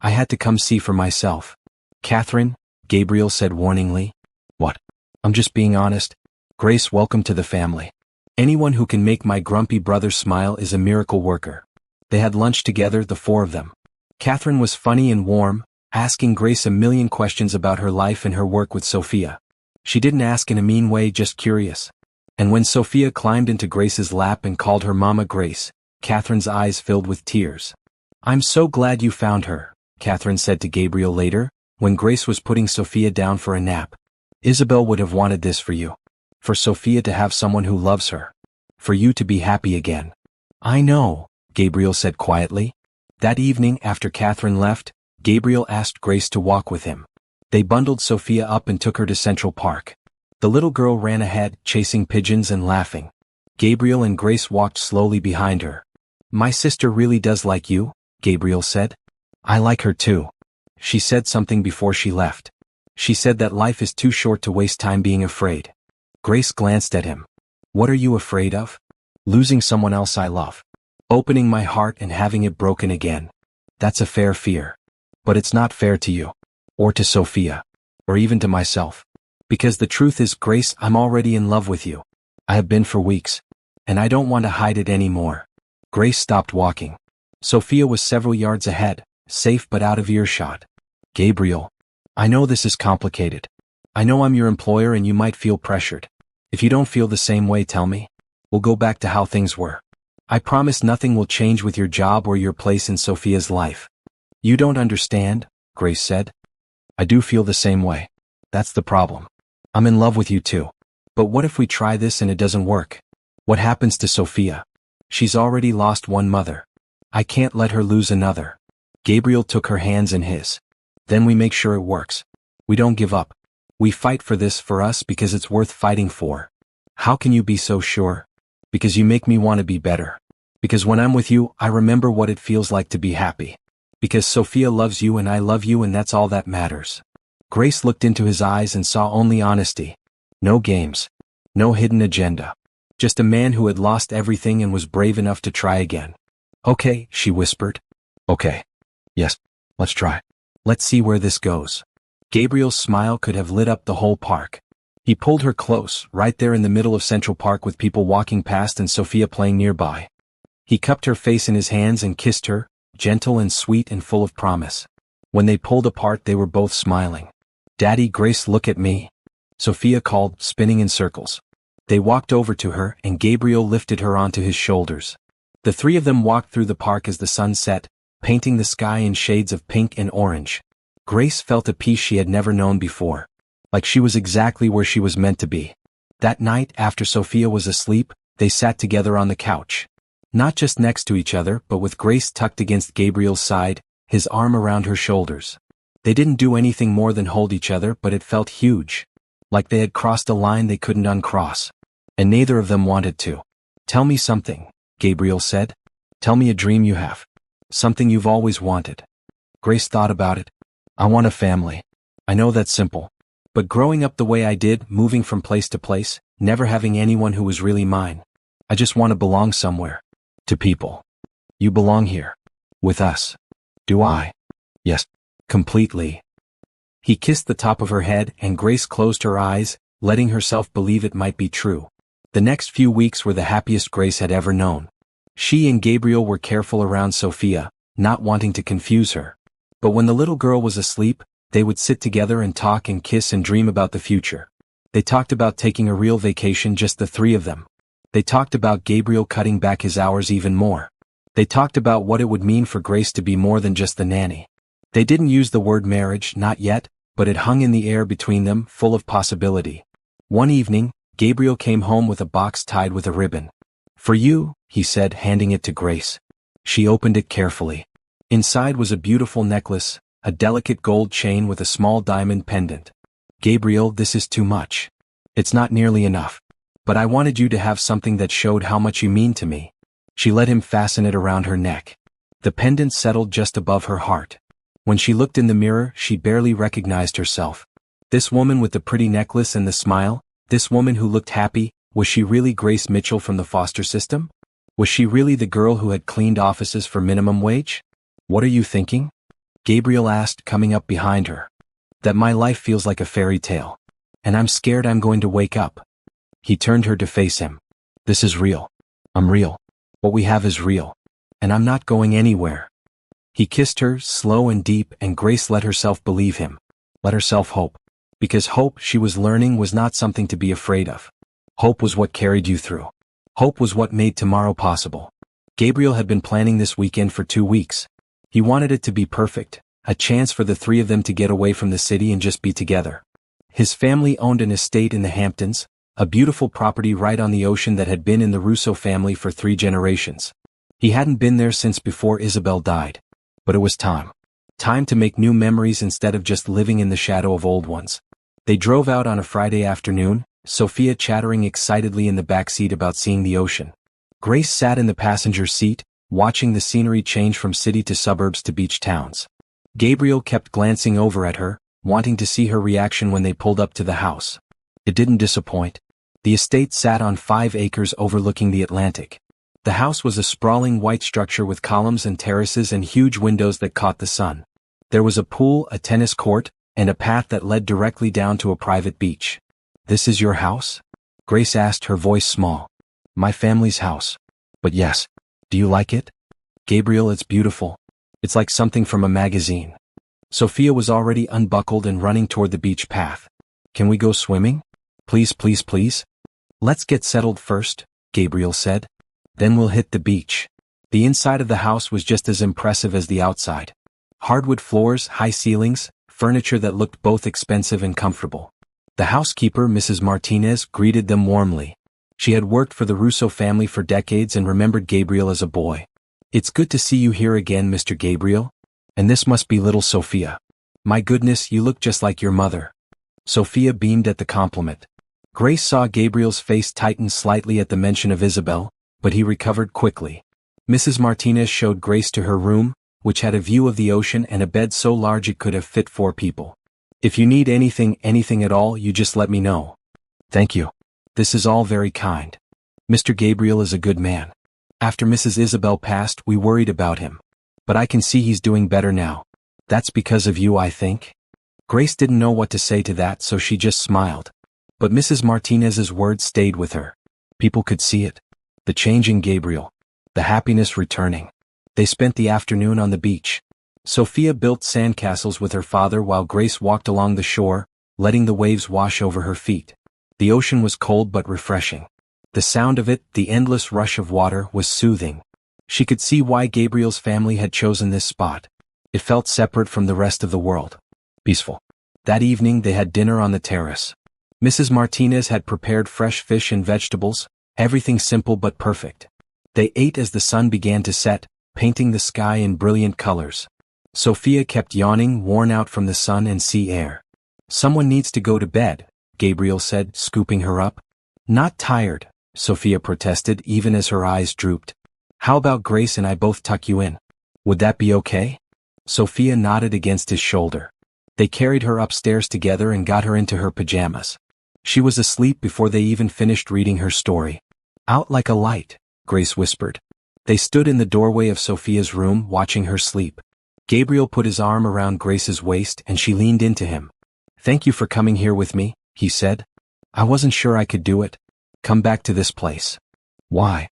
I had to come see for myself. Catherine, Gabriel said warningly. What? I'm just being honest. Grace, welcome to the family. Anyone who can make my grumpy brother smile is a miracle worker. They had lunch together, the 4 of them. Catherine was funny and warm, asking Grace a million questions about her life and her work with Sophia. She didn't ask in a mean way, just curious. And when Sophia climbed into Grace's lap and called her Mama Grace, Catherine's eyes filled with tears. I'm so glad you found her, Catherine said to Gabriel later, when Grace was putting Sophia down for a nap. Isabel would have wanted this for you. For Sophia to have someone who loves her. For you to be happy again. I know, Gabriel said quietly. That evening, after Catherine left, Gabriel asked Grace to walk with him. They bundled Sophia up and took her to Central Park. The little girl ran ahead, chasing pigeons and laughing. Gabriel and Grace walked slowly behind her. My sister really does like you, Gabriel said. I like her too. She said something before she left. She said that life is too short to waste time being afraid. Grace glanced at him. What are you afraid of? Losing someone else I love. Opening my heart and having it broken again. That's a fair fear. But it's not fair to you. Or to Sophia. Or even to myself. Because the truth is, Grace, I'm already in love with you. I have been for weeks. And I don't want to hide it anymore. Grace stopped walking. Sophia was several yards ahead, safe but out of earshot. Gabriel. I know this is complicated. I know I'm your employer and you might feel pressured. If you don't feel the same way, tell me. We'll go back to how things were. I promise nothing will change with your job or your place in Sophia's life. You don't understand, Grace said. I do feel the same way. That's the problem. I'm in love with you too. But what if we try this and it doesn't work? What happens to Sophia? She's already lost one mother. I can't let her lose another. Gabriel took her hands in his. Then we make sure it works. We don't give up. We fight for this, for us, because it's worth fighting for. How can you be so sure? Because you make me want to be better. Because when I'm with you, I remember what it feels like to be happy. Because Sophia loves you and I love you, and that's all that matters. Grace looked into his eyes and saw only honesty. No games. No hidden agenda. Just a man who had lost everything and was brave enough to try again. Okay, she whispered. Okay. Yes, let's try. Let's see where this goes. Gabriel's smile could have lit up the whole park. He pulled her close, right there in the middle of Central Park with people walking past and Sophia playing nearby. He cupped her face in his hands and kissed her, gentle and sweet and full of promise. When they pulled apart they were both smiling. "Daddy, Grace, look at me," Sophia called, spinning in circles. They walked over to her and Gabriel lifted her onto his shoulders. The three of them walked through the park as the sun set, painting the sky in shades of pink and orange. Grace felt a peace she had never known before, like she was exactly where she was meant to be. That night, after Sophia was asleep, they sat together on the couch. Not just next to each other, but with Grace tucked against Gabriel's side, his arm around her shoulders. They didn't do anything more than hold each other, but it felt huge. Like they had crossed a line they couldn't uncross. And neither of them wanted to. "Tell me something," Gabriel said. "Tell me a dream you have. Something you've always wanted." Grace thought about it. "I want a family. I know that's simple. But growing up the way I did, moving from place to place, never having anyone who was really mine. I just want to belong somewhere. To people. You belong here. With us." "Do I?" "Yes. Completely." He kissed the top of her head and Grace closed her eyes, letting herself believe it might be true. The next few weeks were the happiest Grace had ever known. She and Gabriel were careful around Sophia, not wanting to confuse her. But when the little girl was asleep, they would sit together and talk and kiss and dream about the future. They talked about taking a real vacation, just the three of them. They talked about Gabriel cutting back his hours even more. They talked about what it would mean for Grace to be more than just the nanny. They didn't use the word marriage, not yet, but it hung in the air between them, full of possibility. One evening, Gabriel came home with a box tied with a ribbon. "For you," he said, handing it to Grace. She opened it carefully. Inside was a beautiful necklace, a delicate gold chain with a small diamond pendant. "Gabriel, this is too much. It's not nearly enough. But I wanted you to have something that showed how much you mean to me." She let him fasten it around her neck. The pendant settled just above her heart. When she looked in the mirror, she barely recognized herself. This woman with the pretty necklace and the smile, this woman who looked happy, was she really Grace Mitchell from the foster system? Was she really the girl who had cleaned offices for minimum wage? "What are you thinking?" Gabriel asked, coming up behind her. "That my life feels like a fairy tale. And I'm scared I'm going to wake up." He turned her to face him. "This is real. I'm real. What we have is real. And I'm not going anywhere." He kissed her, slow and deep, and Grace let herself believe him. Let herself hope. Because hope, she was learning, was not something to be afraid of. Hope was what carried you through. Hope was what made tomorrow possible. Gabriel had been planning this weekend for 2 weeks. He wanted it to be perfect, a chance for the three of them to get away from the city and just be together. His family owned an estate in the Hamptons, a beautiful property right on the ocean that had been in the Russo family for 3 generations. He hadn't been there since before Isabel died. But it was time. Time to make new memories instead of just living in the shadow of old ones. They drove out on a Friday afternoon, Sophia chattering excitedly in the back seat about seeing the ocean. Grace sat in the passenger seat, watching the scenery change from city to suburbs to beach towns. Gabriel kept glancing over at her, wanting to see her reaction when they pulled up to the house. It didn't disappoint. The estate sat on 5 acres overlooking the Atlantic. The house was a sprawling white structure with columns and terraces and huge windows that caught the sun. There was a pool, a tennis court, and a path that led directly down to a private beach. "This is your house?" Grace asked, her voice small. "My family's house. But yes. Do you like it?" "Gabriel, it's beautiful. It's like something from a magazine." Sophia was already unbuckled and running toward the beach path. "Can we go swimming? Please, please, please?" "Let's get settled first," Gabriel said. "Then we'll hit the beach." The inside of the house was just as impressive as the outside. Hardwood floors, high ceilings, furniture that looked both expensive and comfortable. The housekeeper, Mrs. Martinez, greeted them warmly. She had worked for the Russo family for decades and remembered Gabriel as a boy. "It's good to see you here again, Mr. Gabriel. And this must be little Sophia. My goodness, you look just like your mother." Sophia beamed at the compliment. Grace saw Gabriel's face tighten slightly at the mention of Isabel, but he recovered quickly. Mrs. Martinez showed Grace to her room, which had a view of the ocean and a bed so large it could have fit 4 people. "If you need anything at all, you just let me know." "Thank you. This is all very kind. Mr. Gabriel is a good man. After Mrs. Isabel passed, we worried about him. But I can see he's doing better now. That's because of you, I think." Grace didn't know what to say to that, so she just smiled. But Mrs. Martinez's words stayed with her. People could see it. The change in Gabriel. The happiness returning. They spent the afternoon on the beach. Sophia built sandcastles with her father while Grace walked along the shore, letting the waves wash over her feet. The ocean was cold but refreshing. The sound of it, the endless rush of water, was soothing. She could see why Gabriel's family had chosen this spot. It felt separate from the rest of the world. Peaceful. That evening they had dinner on the terrace. Mrs. Martinez had prepared fresh fish and vegetables, everything simple but perfect. They ate as the sun began to set, painting the sky in brilliant colors. Sophia kept yawning, worn out from the sun and sea air. "Someone needs to go to bed," Gabriel said, scooping her up. "Not tired," Sophia protested even as her eyes drooped. "How about Grace and I both tuck you in? Would that be okay?" Sophia nodded against his shoulder. They carried her upstairs together and got her into her pajamas. She was asleep before they even finished reading her story. "Out like a light," Grace whispered. They stood in the doorway of Sophia's room, watching her sleep. Gabriel put his arm around Grace's waist and she leaned into him. "Thank you for coming here with me," he said. "I wasn't sure I could do it. Come back to this place." "Why?"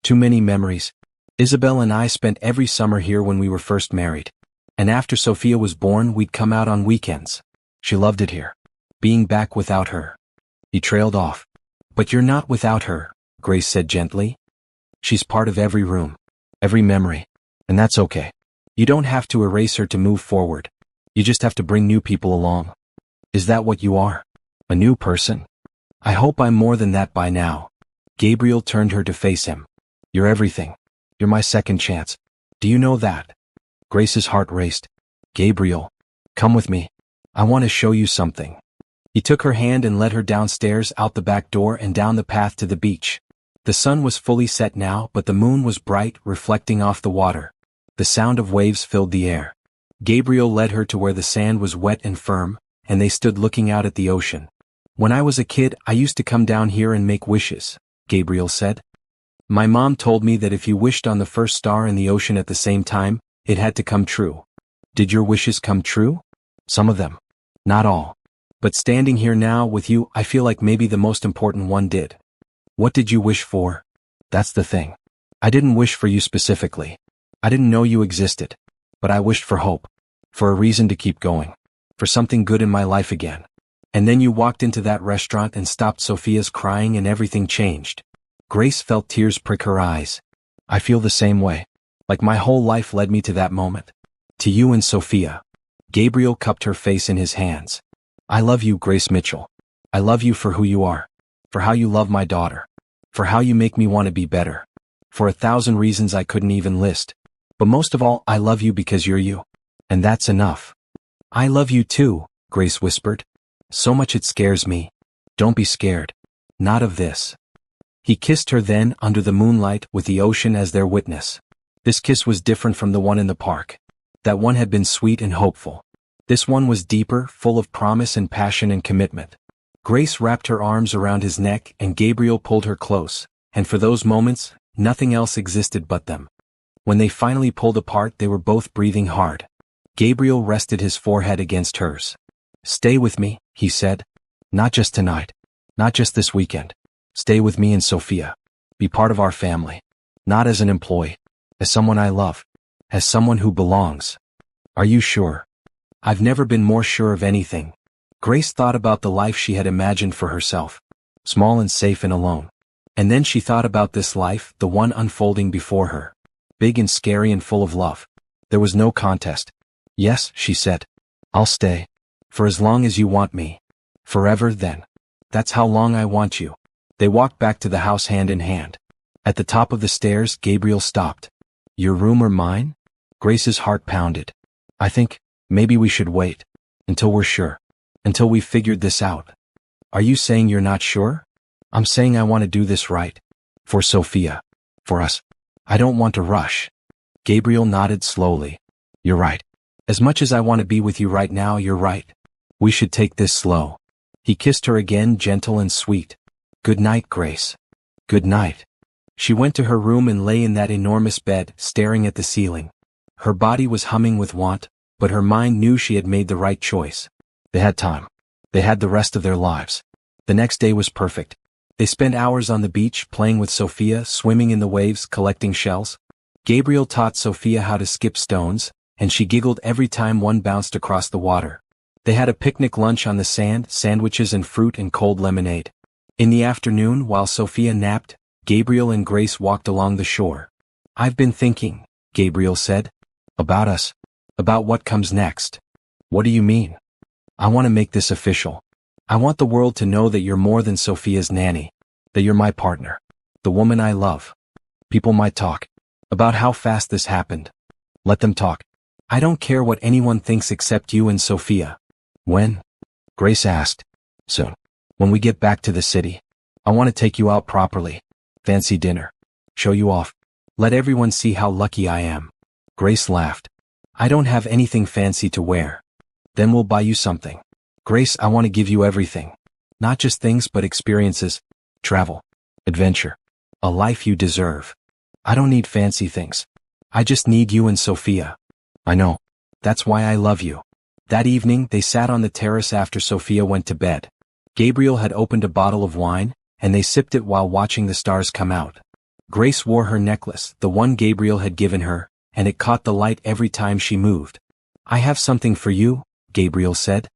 "Too many memories. Isabel and I spent every summer here when we were first married. And after Sophia was born, we'd come out on weekends. She loved it here. Being back without her." He trailed off. "But you're not without her," Grace said gently. "She's part of every room, every memory. And that's okay. You don't have to erase her to move forward. You just have to bring new people along." "Is that what you are? A new person?" "I hope I'm more than that by now." Gabriel turned her to face him. "You're everything. You're my second chance. Do you know that?" Grace's heart raced. "Gabriel, come with me. I want to show you something." He took her hand and led her downstairs, out the back door and down the path to the beach. The sun was fully set now, but the moon was bright, reflecting off the water. The sound of waves filled the air. Gabriel led her to where the sand was wet and firm, and they stood looking out at the ocean. "When I was a kid, I used to come down here and make wishes," Gabriel said. "My mom told me that if you wished on the first star in the ocean at the same time, it had to come true." "Did your wishes come true?" "Some of them. Not all. But standing here now with you, I feel like maybe the most important one did." "What did you wish for?" "That's the thing. I didn't wish for you specifically. I didn't know you existed. But I wished for hope. For a reason to keep going. For something good in my life again. And then you walked into that restaurant and stopped Sophia's crying and everything changed." Grace felt tears prick her eyes. "I feel the same way. Like my whole life led me to that moment. To you and Sophia." Gabriel cupped her face in his hands. "I love you, Grace Mitchell. I love you for who you are. For how you love my daughter. For how you make me want to be better. For 1,000 reasons I couldn't even list. But most of all, I love you because you're you. And that's enough." "I love you too," Grace whispered. "So much it scares me." "Don't be scared. Not of this." He kissed her then, under the moonlight, with the ocean as their witness. This kiss was different from the one in the park. That one had been sweet and hopeful. This one was deeper, full of promise and passion and commitment. Grace wrapped her arms around his neck and Gabriel pulled her close, and for those moments, nothing else existed but them. When they finally pulled apart, they were both breathing hard. Gabriel rested his forehead against hers. "Stay with me," he said. "Not just tonight. Not just this weekend. Stay with me and Sophia. Be part of our family. Not as an employee. As someone I love. As someone who belongs." "Are you sure?" "I've never been more sure of anything." Grace thought about the life she had imagined for herself. Small and safe and alone. And then she thought about this life, the one unfolding before her. Big and scary and full of love. There was no contest. "Yes," she said. "I'll stay. For as long as you want me. Forever, then. That's how long I want you." They walked back to the house hand in hand. At the top of the stairs, Gabriel stopped. "Your room or mine?" Grace's heart pounded. "I think, maybe we should wait. Until we're sure. Until we've figured this out." "Are you saying you're not sure?" "I'm saying I want to do this right. For Sophia. For us. I don't want to rush." Gabriel nodded slowly. "You're right. As much as I want to be with you right now, you're right. We should take this slow." He kissed her again, gentle and sweet. "Good night, Grace." "Good night." She went to her room and lay in that enormous bed, staring at the ceiling. Her body was humming with want, but her mind knew she had made the right choice. They had time. They had the rest of their lives. The next day was perfect. They spent hours on the beach playing with Sophia, swimming in the waves, collecting shells. Gabriel taught Sophia how to skip stones, and she giggled every time one bounced across the water. They had a picnic lunch on the sand, sandwiches and fruit and cold lemonade. In the afternoon, while Sophia napped, Gabriel and Grace walked along the shore. "I've been thinking," Gabriel said. "About us. About what comes next." "What do you mean?" "I want to make this official. I want the world to know that you're more than Sophia's nanny, that you're my partner, the woman I love." People might talk about how fast this happened. Let them talk. I don't care what anyone thinks except you and Sophia. "When?" Grace asked. "Soon. When we get back to the city. I want to take you out properly. Fancy dinner. Show you off. Let everyone see how lucky I am." Grace laughed. "I don't have anything fancy to wear." "Then we'll buy you something." "Grace, I want to give you everything. Not just things but experiences, travel, adventure, a life you deserve. I don't need fancy things. I just need you and Sophia." "I know. That's why I love you." That evening, they sat on the terrace after Sophia went to bed. Gabriel had opened a bottle of wine, and they sipped it while watching the stars come out. Grace wore her necklace, the one Gabriel had given her, and it caught the light every time she moved. "I have something for you," Gabriel said.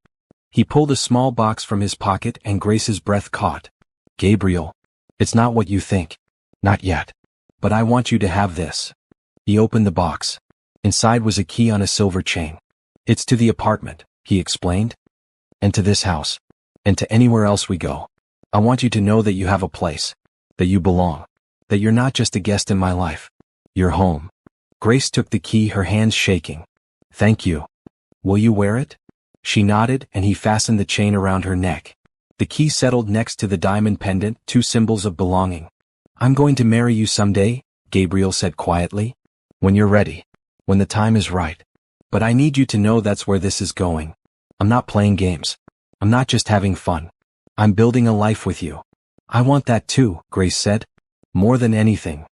He pulled a small box from his pocket and Grace's breath caught. "Gabriel, it's not what you think. Not yet. But I want you to have this." He opened the box. Inside was a key on a silver chain. "It's to the apartment," he explained. "And to this house. And to anywhere else we go. I want you to know that you have a place. That you belong. That you're not just a guest in my life. You're home." Grace took the key, her hands shaking. "Thank you. Will you wear it?" She nodded, and he fastened the chain around her neck. The key settled next to the diamond pendant, two symbols of belonging. "I'm going to marry you someday," Gabriel said quietly. "When you're ready. When the time is right. But I need you to know that's where this is going. I'm not playing games. I'm not just having fun. I'm building a life with you." "I want that too," Grace said. "More than anything."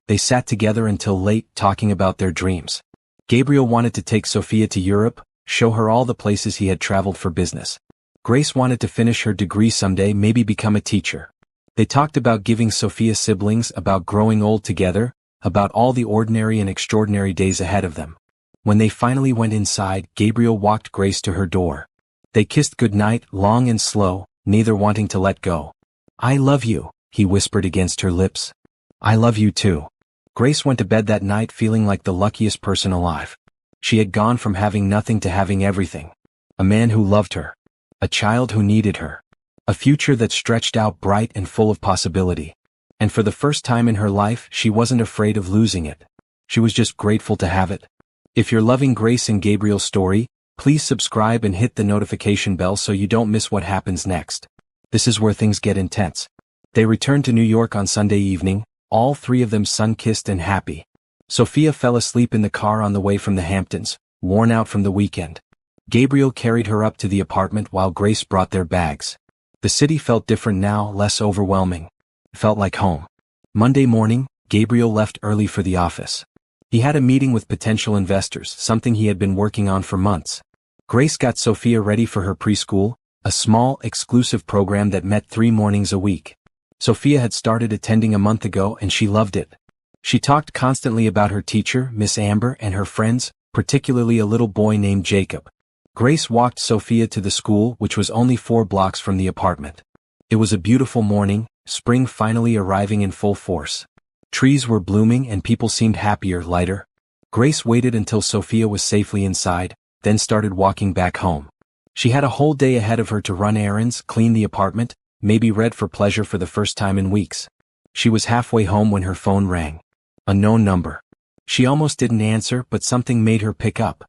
They sat together until late, talking about their dreams. Gabriel wanted to take Sophia to Europe, show her all the places he had traveled for business. Grace wanted to finish her degree someday, maybe become a teacher. They talked about giving Sophia siblings, about growing old together, about all the ordinary and extraordinary days ahead of them. When they finally went inside, Gabriel walked Grace to her door. They kissed goodnight, long and slow, neither wanting to let go. "I love you," he whispered against her lips. "I love you too." Grace went to bed that night feeling like the luckiest person alive. She had gone from having nothing to having everything. A man who loved her. A child who needed her. A future that stretched out bright and full of possibility. And for the first time in her life, she wasn't afraid of losing it. She was just grateful to have it. If you're loving Grace and Gabriel's story, please subscribe and hit the notification bell so you don't miss what happens next. This is where things get intense. They returned to New York on Sunday evening, all three of them sun-kissed and happy. Sophia fell asleep in the car on the way from the Hamptons, worn out from the weekend. Gabriel carried her up to the apartment while Grace brought their bags. The city felt different now, less overwhelming. It felt like home. Monday morning, Gabriel left early for the office. He had a meeting with potential investors, something he had been working on for months. Grace got Sophia ready for her preschool, a small, exclusive program that met 3 mornings a week. Sophia had started attending a month ago and she loved it. She talked constantly about her teacher, Miss Amber, and her friends, particularly a little boy named Jacob. Grace walked Sophia to the school, which was only 4 blocks from the apartment. It was a beautiful morning, spring finally arriving in full force. Trees were blooming and people seemed happier, lighter. Grace waited until Sophia was safely inside, then started walking back home. She had a whole day ahead of her to run errands, clean the apartment, maybe read for pleasure for the first time in weeks. She was halfway home when her phone rang. A known number. She almost didn't answer, but something made her pick up.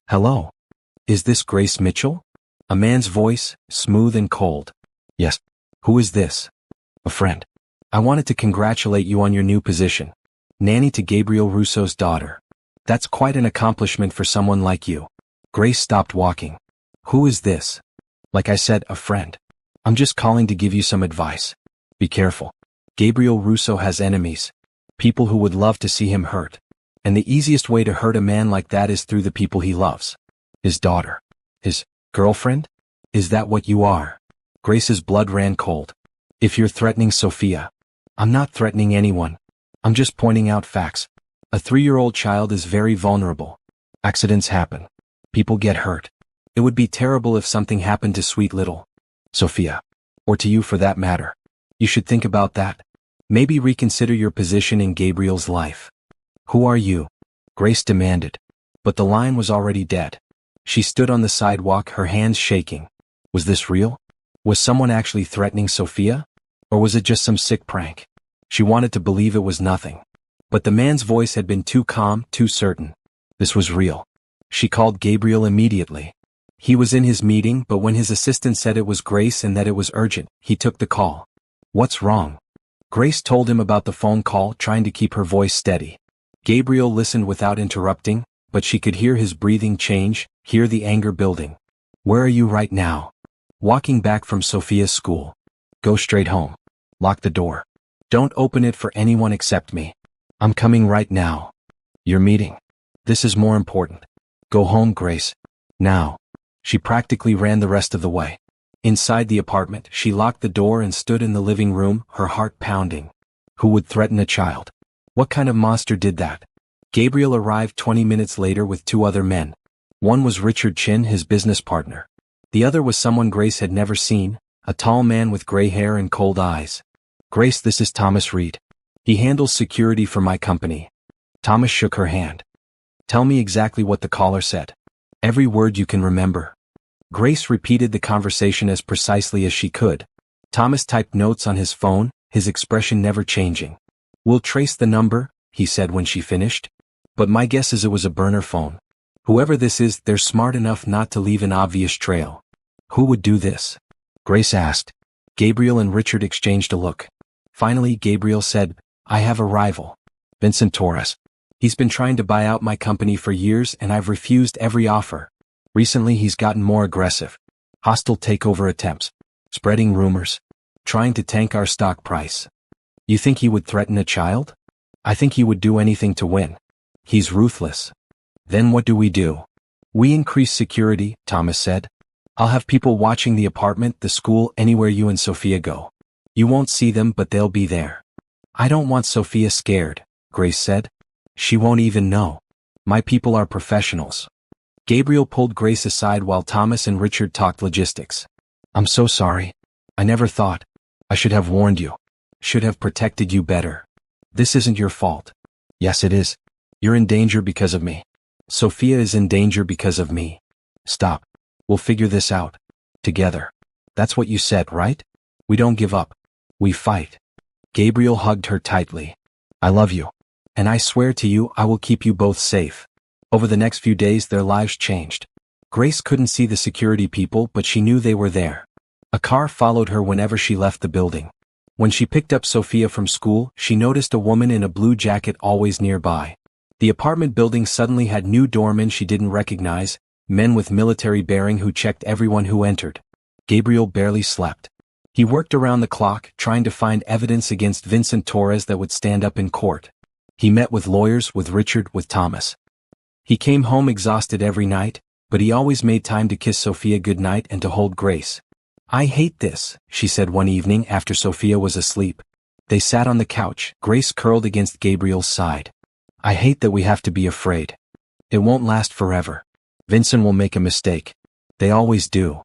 "Hello? Is this Grace Mitchell?" A man's voice, smooth and cold. "Yes. Who is this?" "A friend. I wanted to congratulate you on your new position. Nanny to Gabriel Russo's daughter. That's quite an accomplishment for someone like you." Grace stopped walking. "Who is this?" "Like I said, a friend. I'm just calling to give you some advice. Be careful. Gabriel Russo has enemies. People who would love to see him hurt. And the easiest way to hurt a man like that is through the people he loves. His daughter. His girlfriend? Is that what you are?" Grace's blood ran cold. If you're threatening Sophia. I'm not threatening anyone. I'm just pointing out facts. A 3-year-old child is very vulnerable. Accidents happen. People get hurt. It would be terrible if something happened to sweet little Sophia. Or to you for that matter. You should think about that. Maybe reconsider your position in Gabriel's life. Who are you? Grace demanded. But the line was already dead. She stood on the sidewalk, her hands shaking. Was this real? Was someone actually threatening Sophia? Or was it just some sick prank? She wanted to believe it was nothing. But the man's voice had been too calm, too certain. This was real. She called Gabriel immediately. He was in his meeting, but when his assistant said it was Grace and that it was urgent, he took the call. What's wrong? Grace told him about the phone call, trying to keep her voice steady. Gabriel listened without interrupting, but she could hear his breathing change, hear the anger building. Where are you right now? Walking back from Sophia's school. Go straight home. Lock the door. Don't open it for anyone except me. I'm coming right now. Your meeting. This is more important. Go home, Grace. Now. She practically ran the rest of the way. Inside the apartment, she locked the door and stood in the living room, her heart pounding. Who would threaten a child? What kind of monster did that? Gabriel arrived 20 minutes later with 2 other men. One was Richard Chin, his business partner. The other was someone Grace had never seen, a tall man with gray hair and cold eyes. Grace, this is Thomas Reed. He handles security for my company. Thomas shook her hand. Tell me exactly what the caller said. Every word you can remember. Grace repeated the conversation as precisely as she could. Thomas typed notes on his phone, his expression never changing. We'll trace the number, he said when she finished. But my guess is it was a burner phone. Whoever this is, they're smart enough not to leave an obvious trail. Who would do this? Grace asked. Gabriel and Richard exchanged a look. Finally, Gabriel said, I have a rival. Vincent Torres. He's been trying to buy out my company for years and I've refused every offer. Recently he's gotten more aggressive. Hostile takeover attempts. Spreading rumors. Trying to tank our stock price. You think he would threaten a child? I think he would do anything to win. He's ruthless. Then what do? We increase security, Thomas said. I'll have people watching the apartment, the school, anywhere you and Sophia go. You won't see them, but they'll be there. I don't want Sophia scared, Grace said. She won't even know. My people are professionals. Gabriel pulled Grace aside while Thomas and Richard talked logistics. I'm so sorry. I never thought. I should have warned you. Should have protected you better. This isn't your fault. Yes, it is. You're in danger because of me. Sophia is in danger because of me. Stop. We'll figure this out. Together. That's what you said, right? We don't give up. We fight. Gabriel hugged her tightly. I love you. And I swear to you I will keep you both safe. Over the next few days their lives changed. Grace couldn't see the security people, but she knew they were there. A car followed her whenever she left the building. When she picked up Sophia from school, she noticed a woman in a blue jacket always nearby. The apartment building suddenly had new doormen she didn't recognize, men with military bearing who checked everyone who entered. Gabriel barely slept. He worked around the clock, trying to find evidence against Vincent Torres that would stand up in court. He met with lawyers, with Richard, with Thomas. He came home exhausted every night, but he always made time to kiss Sophia goodnight and to hold Grace. I hate this, she said one evening after Sophia was asleep. They sat on the couch, Grace curled against Gabriel's side. I hate that we have to be afraid. It won't last forever. Vincent will make a mistake. They always do.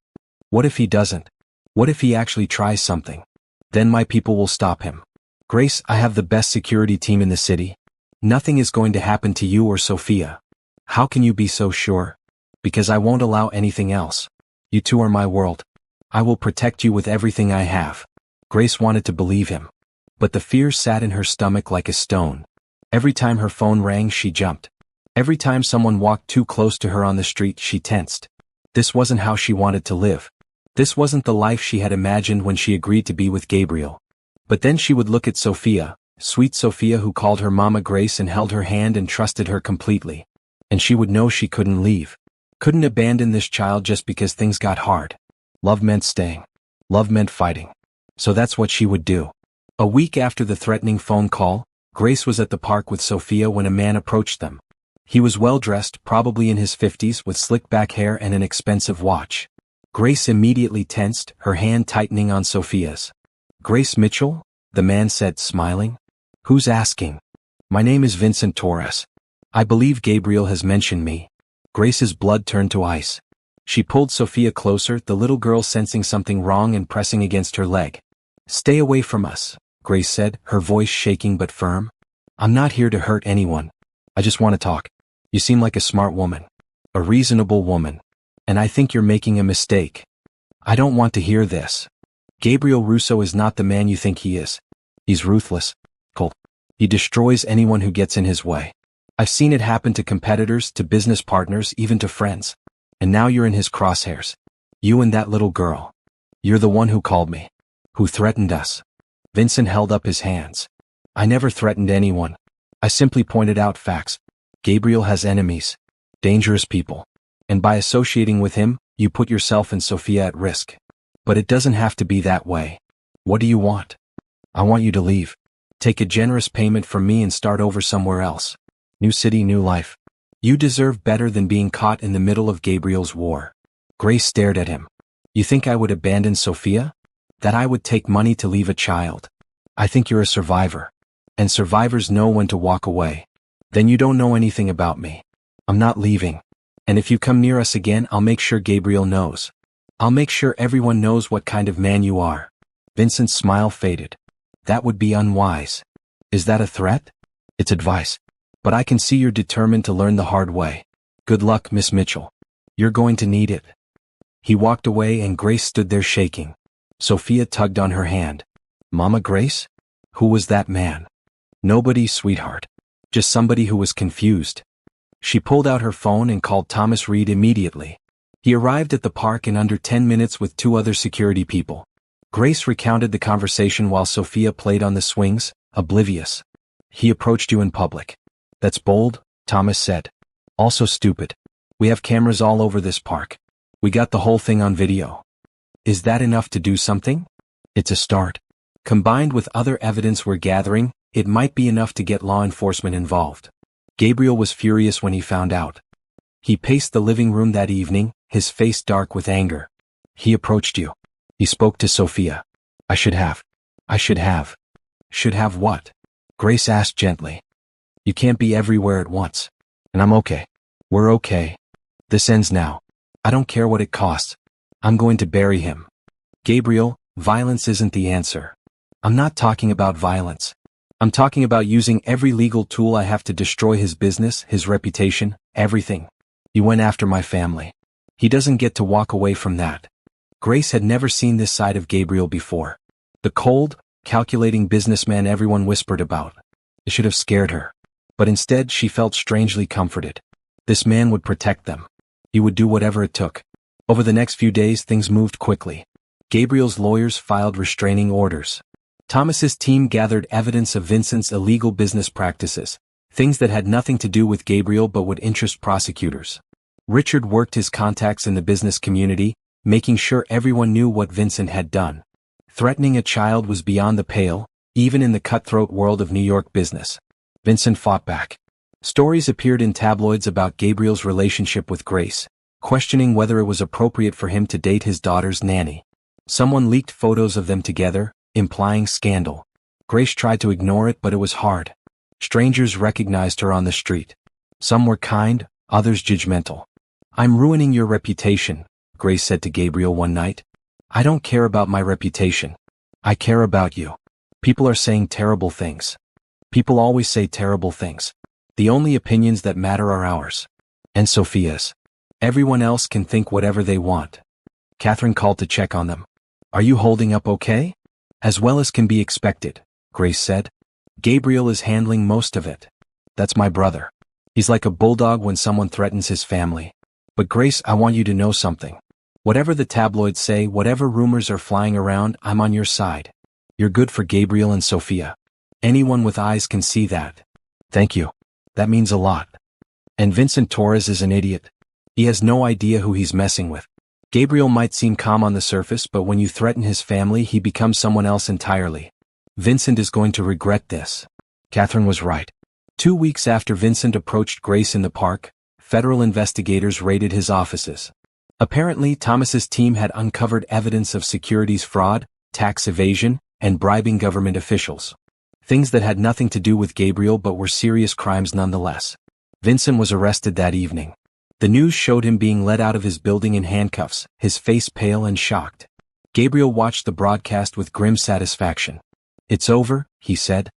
What if he doesn't? What if he actually tries something? Then my people will stop him. Grace, I have the best security team in the city. Nothing is going to happen to you or Sophia. How can you be so sure? Because I won't allow anything else. You two are my world. I will protect you with everything I have. Grace wanted to believe him. But the fear sat in her stomach like a stone. Every time her phone rang, she jumped. Every time someone walked too close to her on the street, she tensed. This wasn't how she wanted to live. This wasn't the life she had imagined when she agreed to be with Gabriel. But then she would look at Sophia, sweet Sophia who called her Mama Grace and held her hand and trusted her completely. And she would know she couldn't leave. Couldn't abandon this child just because things got hard. Love meant staying. Love meant fighting. So that's what she would do. A week after the threatening phone call, Grace was at the park with Sophia when a man approached them. He was well dressed, probably in his 50s, with slick back hair and an expensive watch. Grace immediately tensed, her hand tightening on Sophia's. Grace Mitchell? The man said, smiling. Who's asking? My name is Vincent Torres. I believe Gabriel has mentioned me. Grace's blood turned to ice. She pulled Sophia closer, the little girl sensing something wrong and pressing against her leg. Stay away from us, Grace said, her voice shaking but firm. I'm not here to hurt anyone. I just want to talk. You seem like a smart woman. A reasonable woman. And I think you're making a mistake. I don't want to hear this. Gabriel Russo is not the man you think he is. He's ruthless. Cold. He destroys anyone who gets in his way. I've seen it happen to competitors, to business partners, even to friends. And now you're in his crosshairs. You and that little girl. You're the one who called me. Who threatened us. Vincent held up his hands. I never threatened anyone. I simply pointed out facts. Gabriel has enemies. Dangerous people. And by associating with him, you put yourself and Sophia at risk. But it doesn't have to be that way. What do you want? I want you to leave. Take a generous payment from me and start over somewhere else. New city, new life. You deserve better than being caught in the middle of Gabriel's war. Grace stared at him. You think I would abandon Sophia? That I would take money to leave a child? I think you're a survivor. And survivors know when to walk away. Then you don't know anything about me. I'm not leaving. And if you come near us again, I'll make sure Gabriel knows. I'll make sure everyone knows what kind of man you are. Vincent's smile faded. That would be unwise. Is that a threat? It's advice. But I can see you're determined to learn the hard way. Good luck, Miss Mitchell. You're going to need it. He walked away and Grace stood there shaking. Sophia tugged on her hand. Mama Grace? Who was that man? Nobody, sweetheart. Just somebody who was confused. She pulled out her phone and called Thomas Reed immediately. He arrived at the park in under 10 minutes with 2 other security people. Grace recounted the conversation while Sophia played on the swings, oblivious. He approached you in public. That's bold, Thomas said. Also stupid. We have cameras all over this park. We got the whole thing on video. Is that enough to do something? It's a start. Combined with other evidence we're gathering, it might be enough to get law enforcement involved. Gabriel was furious when he found out. He paced the living room that evening, his face dark with anger. He approached you. He spoke to Sophia. I should have. Should have what? Grace asked gently. You can't be everywhere at once. And I'm okay. We're okay. This ends now. I don't care what it costs. I'm going to bury him. Gabriel, violence isn't the answer. I'm not talking about violence. I'm talking about using every legal tool I have to destroy his business, his reputation, everything. He went after my family. He doesn't get to walk away from that. Grace had never seen this side of Gabriel before. The cold, calculating businessman everyone whispered about. It should have scared her. But instead she felt strangely comforted. This man would protect them. He would do whatever it took. Over the next few days things moved quickly. Gabriel's lawyers filed restraining orders. Thomas's team gathered evidence of Vincent's illegal business practices, things that had nothing to do with Gabriel but would interest prosecutors. Richard worked his contacts in the business community, making sure everyone knew what Vincent had done. Threatening a child was beyond the pale, even in the cutthroat world of New York business. Vincent fought back. Stories appeared in tabloids about Gabriel's relationship with Grace, questioning whether it was appropriate for him to date his daughter's nanny. Someone leaked photos of them together, implying scandal. Grace tried to ignore it, but it was hard. Strangers recognized her on the street. Some were kind, others judgmental. I'm ruining your reputation, Grace said to Gabriel one night. I don't care about my reputation. I care about you. People are saying terrible things. People always say terrible things. The only opinions that matter are ours. And Sophia's. Everyone else can think whatever they want. Catherine called to check on them. Are you holding up okay? As well as can be expected, Grace said. Gabriel is handling most of it. That's my brother. He's like a bulldog when someone threatens his family. But Grace, I want you to know something. Whatever the tabloids say, whatever rumors are flying around, I'm on your side. You're good for Gabriel and Sophia. Anyone with eyes can see that. Thank you. That means a lot. And Vincent Torres is an idiot. He has no idea who he's messing with. Gabriel might seem calm on the surface, but when you threaten his family, he becomes someone else entirely. Vincent is going to regret this. Catherine was right. 2 weeks after Vincent approached Grace in the park, federal investigators raided his offices. Apparently, Thomas's team had uncovered evidence of securities fraud, tax evasion, and bribing government officials. Things that had nothing to do with Gabriel but were serious crimes nonetheless. Vincent was arrested that evening. The news showed him being led out of his building in handcuffs, his face pale and shocked. Gabriel watched the broadcast with grim satisfaction. "It's over," he said.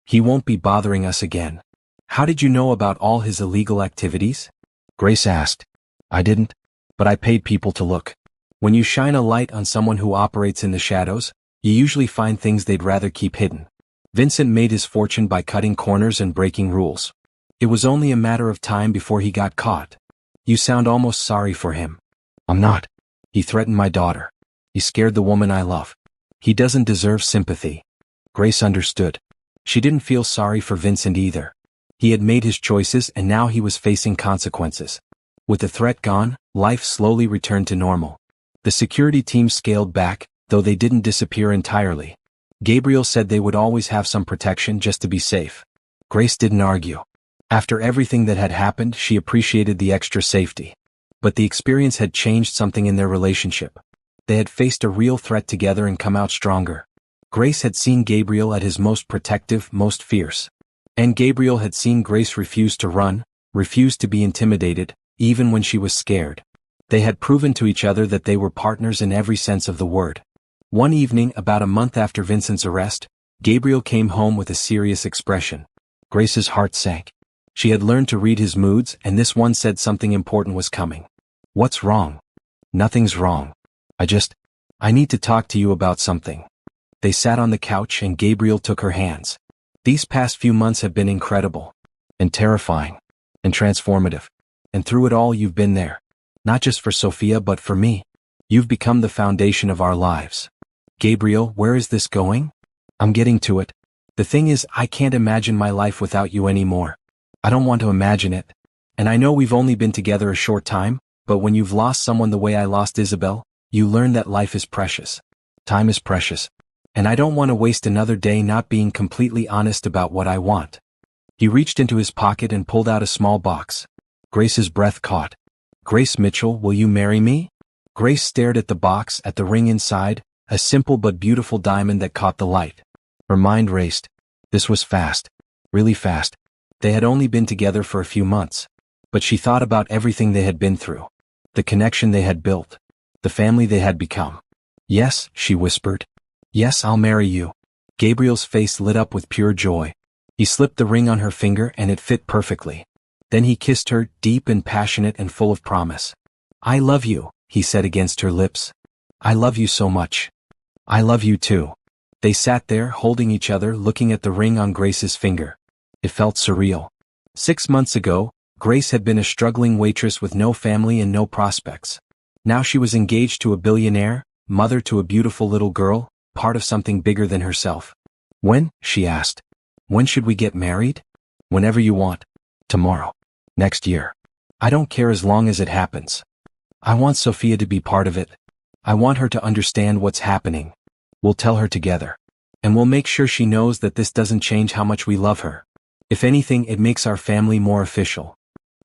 "He won't be bothering us again." "How did you know about all his illegal activities?" Grace asked. "I didn't. But I paid people to look. When you shine a light on someone who operates in the shadows, you usually find things they'd rather keep hidden." Vincent made his fortune by cutting corners and breaking rules. It was only a matter of time before he got caught. "You sound almost sorry for him." "I'm not. He threatened my daughter. He scared the woman I love. He doesn't deserve sympathy." Grace understood. She didn't feel sorry for Vincent either. He had made his choices and now he was facing consequences. With the threat gone, life slowly returned to normal. The security team scaled back, though they didn't disappear entirely. Gabriel said they would always have some protection just to be safe. Grace didn't argue. After everything that had happened, she appreciated the extra safety. But the experience had changed something in their relationship. They had faced a real threat together and come out stronger. Grace had seen Gabriel at his most protective, most fierce. And Gabriel had seen Grace refuse to run, refuse to be intimidated, even when she was scared. They had proven to each other that they were partners in every sense of the word. One evening, about a month after Vincent's arrest, Gabriel came home with a serious expression. Grace's heart sank. She had learned to read his moods, and this one said something important was coming. "What's wrong?" "Nothing's wrong. I need to talk to you about something." They sat on the couch and Gabriel took her hands. "These past few months have been incredible. And terrifying. And transformative. And through it all you've been there. Not just for Sophia but for me. You've become the foundation of our lives." "Gabriel, where is this going?" "I'm getting to it. The thing is, I can't imagine my life without you anymore. I don't want to imagine it. And I know we've only been together a short time, but when you've lost someone the way I lost Isabel, you learn that life is precious. Time is precious. And I don't want to waste another day not being completely honest about what I want." He reached into his pocket and pulled out a small box. Grace's breath caught. "Grace Mitchell, will you marry me?" Grace stared at the box, at the ring inside, a simple but beautiful diamond that caught the light. Her mind raced. This was fast. Really fast. They had only been together for a few months. But she thought about everything they had been through. The connection they had built. The family they had become. "Yes," she whispered. "Yes, I'll marry you." Gabriel's face lit up with pure joy. He slipped the ring on her finger and it fit perfectly. Then he kissed her, deep and passionate and full of promise. "I love you," he said against her lips. "I love you so much." "I love you too." They sat there, holding each other, looking at the ring on Grace's finger. It felt surreal. 6 months ago, Grace had been a struggling waitress with no family and no prospects. Now she was engaged to a billionaire, mother to a beautiful little girl, part of something bigger than herself. "When?" she asked. "When should we get married?" "Whenever you want. Tomorrow. Next year. I don't care as long as it happens. I want Sophia to be part of it. I want her to understand what's happening. We'll tell her together. And we'll make sure she knows that this doesn't change how much we love her. If anything, it makes our family more official."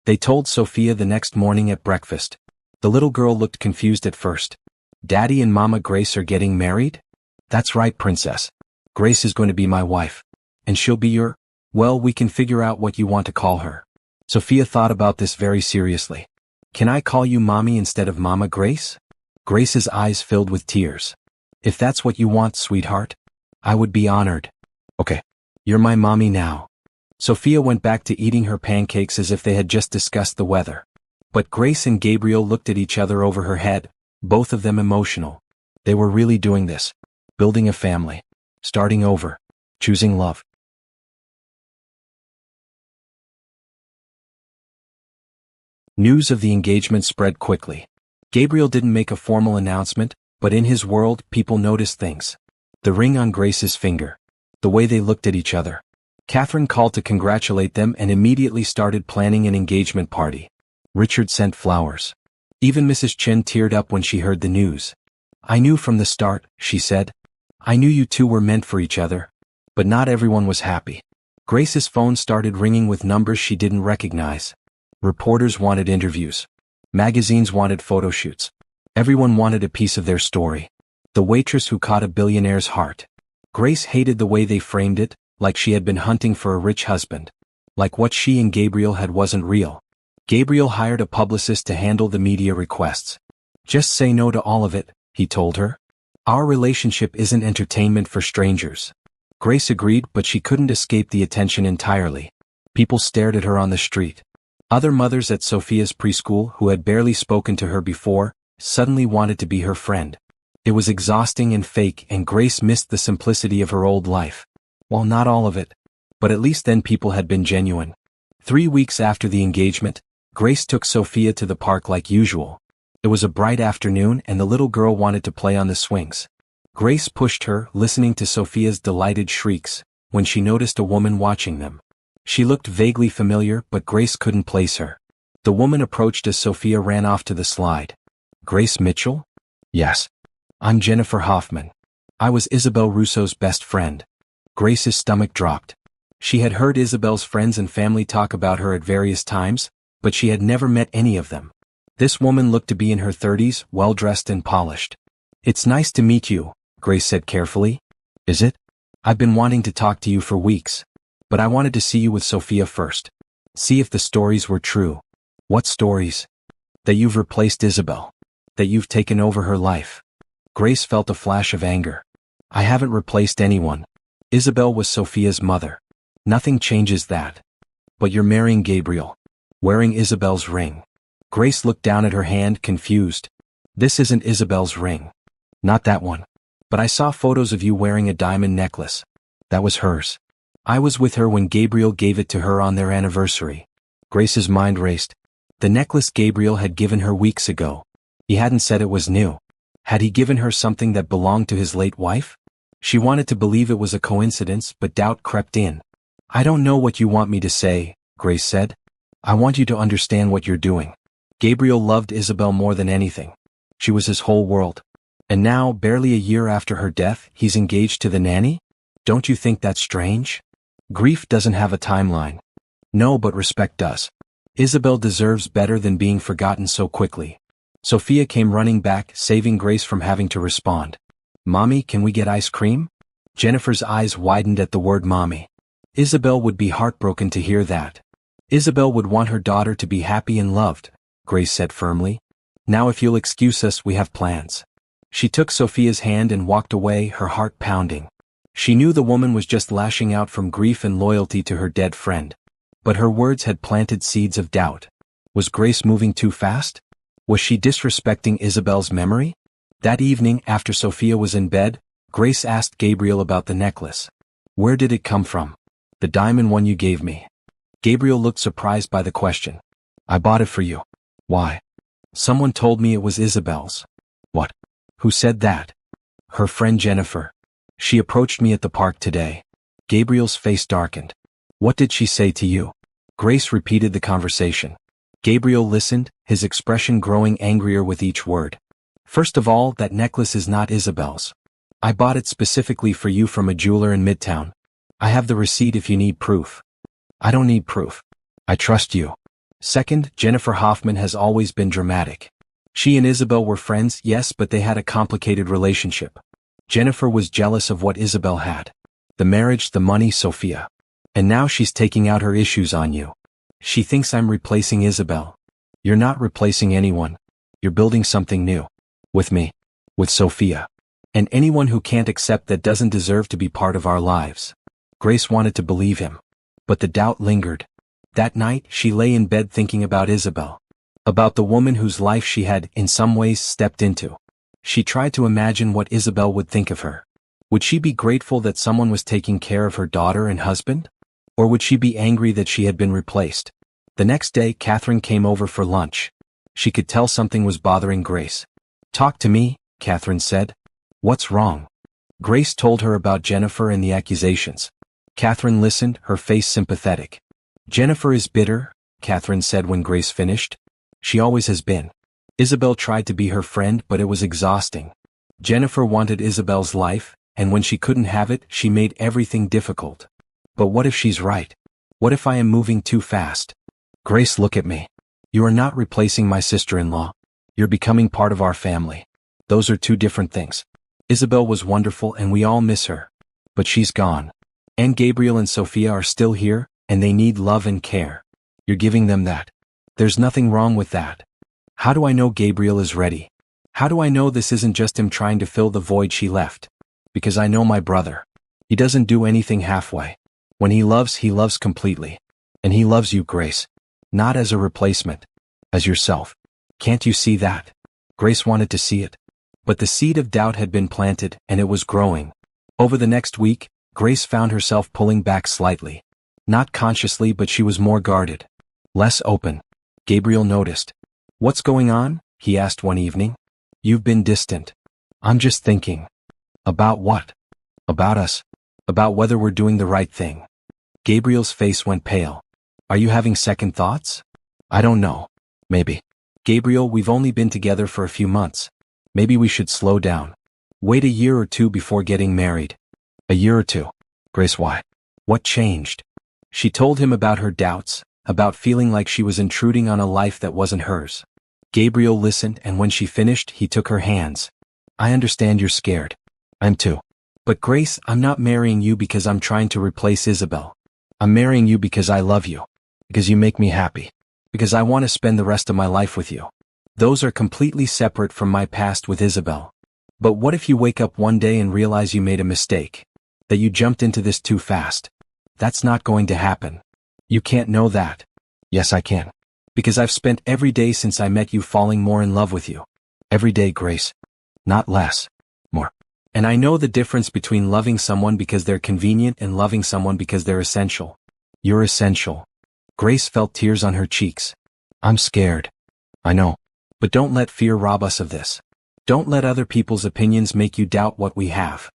They told Sophia the next morning at breakfast. The little girl looked confused at first. "Daddy and Mama Grace are getting married?" "That's right, Princess. Grace is going to be my wife. And she'll be your... Well, we can figure out what you want to call her." Sophia thought about this very seriously. "Can I call you Mommy instead of Mama Grace?" Grace's eyes filled with tears. "If that's what you want, sweetheart, I would be honored." "Okay. You're my mommy now." Sophia went back to eating her pancakes as if they had just discussed the weather. But Grace and Gabriel looked at each other over her head, both of them emotional. They were really doing this. Building a family. Starting over. Choosing love. News of the engagement spread quickly. Gabriel didn't make a formal announcement, but in his world, people noticed things. The ring on Grace's finger. The way they looked at each other. Catherine called to congratulate them and immediately started planning an engagement party. Richard sent flowers. Even Mrs. Chen teared up when she heard the news. "I knew from the start," she said. "I knew you two were meant for each other." But not everyone was happy. Grace's phone started ringing with numbers she didn't recognize. Reporters wanted interviews. Magazines wanted photo shoots. Everyone wanted a piece of their story. The waitress who caught a billionaire's heart. Grace hated the way they framed it, like she had been hunting for a rich husband. Like what she and Gabriel had wasn't real. Gabriel hired a publicist to handle the media requests. Just say no to all of it, he told her. Our relationship isn't entertainment for strangers. Grace agreed, but she couldn't escape the attention entirely. People stared at her on the street. Other mothers at Sophia's preschool who had barely spoken to her before, suddenly wanted to be her friend. It was exhausting and fake, and Grace missed the simplicity of her old life. Well, not all of it. But at least then people had been genuine. 3 weeks after the engagement, Grace took Sophia to the park like usual. It was a bright afternoon and the little girl wanted to play on the swings. Grace pushed her, listening to Sophia's delighted shrieks, when she noticed a woman watching them. She looked vaguely familiar, but Grace couldn't place her. The woman approached as Sophia ran off to the slide. Grace Mitchell? Yes. I'm Jennifer Hoffman. I was Isabel Russo's best friend. Grace's stomach dropped. She had heard Isabel's friends and family talk about her at various times, but she had never met any of them. This woman looked to be in her 30s, well-dressed and polished. It's nice to meet you, Grace said carefully. Is it? I've been wanting to talk to you for weeks. But I wanted to see you with Sophia first. See if the stories were true. What stories? That you've replaced Isabel. That you've taken over her life. Grace felt a flash of anger. I haven't replaced anyone. Isabel was Sophia's mother. Nothing changes that. But you're marrying Gabriel. Wearing Isabel's ring. Grace looked down at her hand, confused. This isn't Isabel's ring. Not that one. But I saw photos of you wearing a diamond necklace. That was hers. I was with her when Gabriel gave it to her on their anniversary. Grace's mind raced. The necklace Gabriel had given her weeks ago. He hadn't said it was new. Had he given her something that belonged to his late wife? She wanted to believe it was a coincidence, but doubt crept in. I don't know what you want me to say, Grace said. I want you to understand what you're doing. Gabriel loved Isabel more than anything. She was his whole world. And now, barely a year after her death, he's engaged to the nanny? Don't you think that's strange? Grief doesn't have a timeline. No, but respect does. Isabel deserves better than being forgotten so quickly. Sophia came running back, saving Grace from having to respond. Mommy, can we get ice cream? Jennifer's eyes widened at the word mommy. Isabel would be heartbroken to hear that. Isabel would want her daughter to be happy and loved, Grace said firmly. Now if you'll excuse us, we have plans. She took Sophia's hand and walked away, her heart pounding. She knew the woman was just lashing out from grief and loyalty to her dead friend. But her words had planted seeds of doubt. Was Grace moving too fast? Was she disrespecting Isabel's memory? That evening, after Sophia was in bed, Grace asked Gabriel about the necklace. Where did it come from? The diamond one you gave me. Gabriel looked surprised by the question. I bought it for you. Why? Someone told me it was Isabel's. What? Who said that? Her friend Jennifer. She approached me at the park today. Gabriel's face darkened. What did she say to you? Grace repeated the conversation. Gabriel listened, his expression growing angrier with each word. First of all, that necklace is not Isabel's. I bought it specifically for you from a jeweler in Midtown. I have the receipt if you need proof. I don't need proof. I trust you. Second, Jennifer Hoffman has always been dramatic. She and Isabel were friends, yes, but they had a complicated relationship. Jennifer was jealous of what Isabel had. The marriage, the money, Sophia. And now she's taking out her issues on you. She thinks I'm replacing Isabel. You're not replacing anyone. You're building something new. With me. With Sophia. And anyone who can't accept that doesn't deserve to be part of our lives. Grace wanted to believe him. But the doubt lingered. That night, she lay in bed thinking about Isabel. About the woman whose life she had, in some ways, stepped into. She tried to imagine what Isabel would think of her. Would she be grateful that someone was taking care of her daughter and husband? Or would she be angry that she had been replaced? The next day, Catherine came over for lunch. She could tell something was bothering Grace. Talk to me, Catherine said. What's wrong? Grace told her about Jennifer and the accusations. Catherine listened, her face sympathetic. Jennifer is bitter, Catherine said when Grace finished. She always has been. Isabel tried to be her friend, but it was exhausting. Jennifer wanted Isabel's life, and when she couldn't have it, she made everything difficult. But what if she's right? What if I am moving too fast? Grace, look at me. You are not replacing my sister-in-law. You're becoming part of our family. Those are two different things. Isabel was wonderful and we all miss her. But she's gone. And Gabriel and Sophia are still here, and they need love and care. You're giving them that. There's nothing wrong with that. How do I know Gabriel is ready? How do I know this isn't just him trying to fill the void she left? Because I know my brother. He doesn't do anything halfway. When he loves completely. And he loves you, Grace. Not as a replacement. As yourself. Can't you see that? Grace wanted to see it. But the seed of doubt had been planted, and it was growing. Over the next week, Grace found herself pulling back slightly. Not consciously, but she was more guarded. Less open. Gabriel noticed. What's going on? He asked one evening. You've been distant. I'm just thinking. About what? About us. About whether we're doing the right thing. Gabriel's face went pale. Are you having second thoughts? I don't know. Maybe. Gabriel, we've only been together for a few months. Maybe we should slow down. Wait a year or two before getting married. A year or two. Grace, why? What changed? She told him about her doubts, about feeling like she was intruding on a life that wasn't hers. Gabriel listened, and when she finished, he took her hands. I understand you're scared. I'm too. But Grace, I'm not marrying you because I'm trying to replace Isabel. I'm marrying you because I love you. Because you make me happy. Because I want to spend the rest of my life with you. Those are completely separate from my past with Isabel. But what if you wake up one day and realize you made a mistake? That you jumped into this too fast? That's not going to happen. You can't know that. Yes, I can. Because I've spent every day since I met you falling more in love with you. Every day, Grace. Not less. More. And I know the difference between loving someone because they're convenient and loving someone because they're essential. You're essential. Grace felt tears on her cheeks. I'm scared. I know. But don't let fear rob us of this. Don't let other people's opinions make you doubt what we have.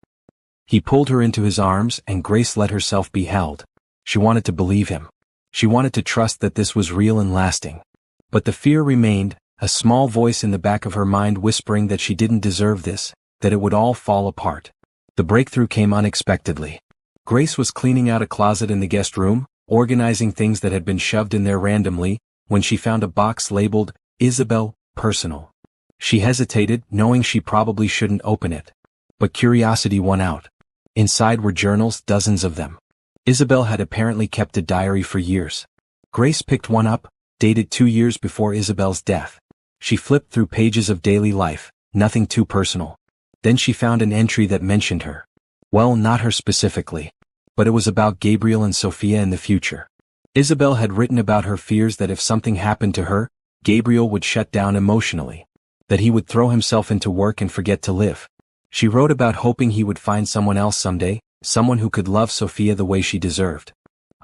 He pulled her into his arms, and Grace let herself be held. She wanted to believe him. She wanted to trust that this was real and lasting. But the fear remained, a small voice in the back of her mind whispering that she didn't deserve this, that it would all fall apart. The breakthrough came unexpectedly. Grace was cleaning out a closet in the guest room, organizing things that had been shoved in there randomly, when she found a box labeled, Isabel, Personal. She hesitated, knowing she probably shouldn't open it. But curiosity won out. Inside were journals, dozens of them. Isabel had apparently kept a diary for years. Grace picked one up, dated 2 years before Isabel's death. She flipped through pages of daily life, nothing too personal. Then she found an entry that mentioned her. Well, not her specifically. But it was about Gabriel and Sophia in the future. Isabel had written about her fears that if something happened to her, Gabriel would shut down emotionally. That he would throw himself into work and forget to live. She wrote about hoping he would find someone else someday, someone who could love Sophia the way she deserved.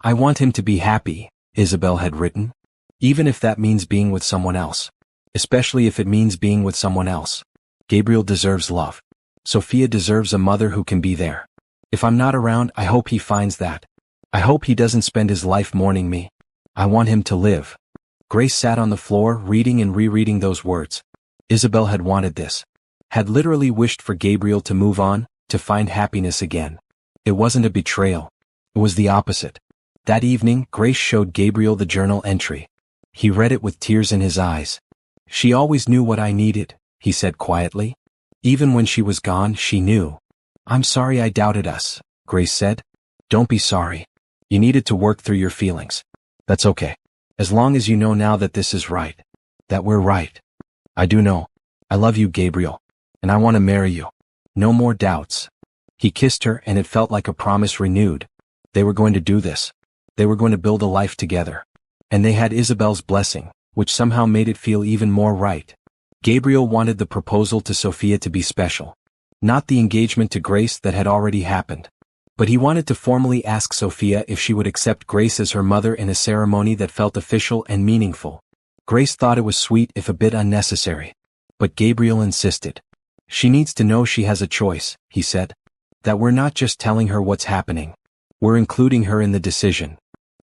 I want him to be happy, Isabel had written. Even if that means being with someone else. Especially if it means being with someone else. Gabriel deserves love. Sophia deserves a mother who can be there. If I'm not around, I hope he finds that. I hope he doesn't spend his life mourning me. I want him to live. Grace sat on the floor, reading and rereading those words. Isabel had wanted this. Had literally wished for Gabriel to move on, to find happiness again. It wasn't a betrayal. It was the opposite. That evening, Grace showed Gabriel the journal entry. He read it with tears in his eyes. She always knew what I needed, he said quietly. Even when she was gone, she knew. I'm sorry I doubted us, Grace said. Don't be sorry. You needed to work through your feelings. That's okay. As long as you know now that this is right. That we're right. I do know. I love you, Gabriel. And I want to marry you. No more doubts. He kissed her, and it felt like a promise renewed. They were going to do this. They were going to build a life together. And they had Isabel's blessing, which somehow made it feel even more right. Gabriel wanted the proposal to Sophia to be special. Not the engagement to Grace that had already happened. But he wanted to formally ask Sophia if she would accept Grace as her mother in a ceremony that felt official and meaningful. Grace thought it was sweet if a bit unnecessary. But Gabriel insisted. She needs to know she has a choice, he said. That we're not just telling her what's happening. We're including her in the decision.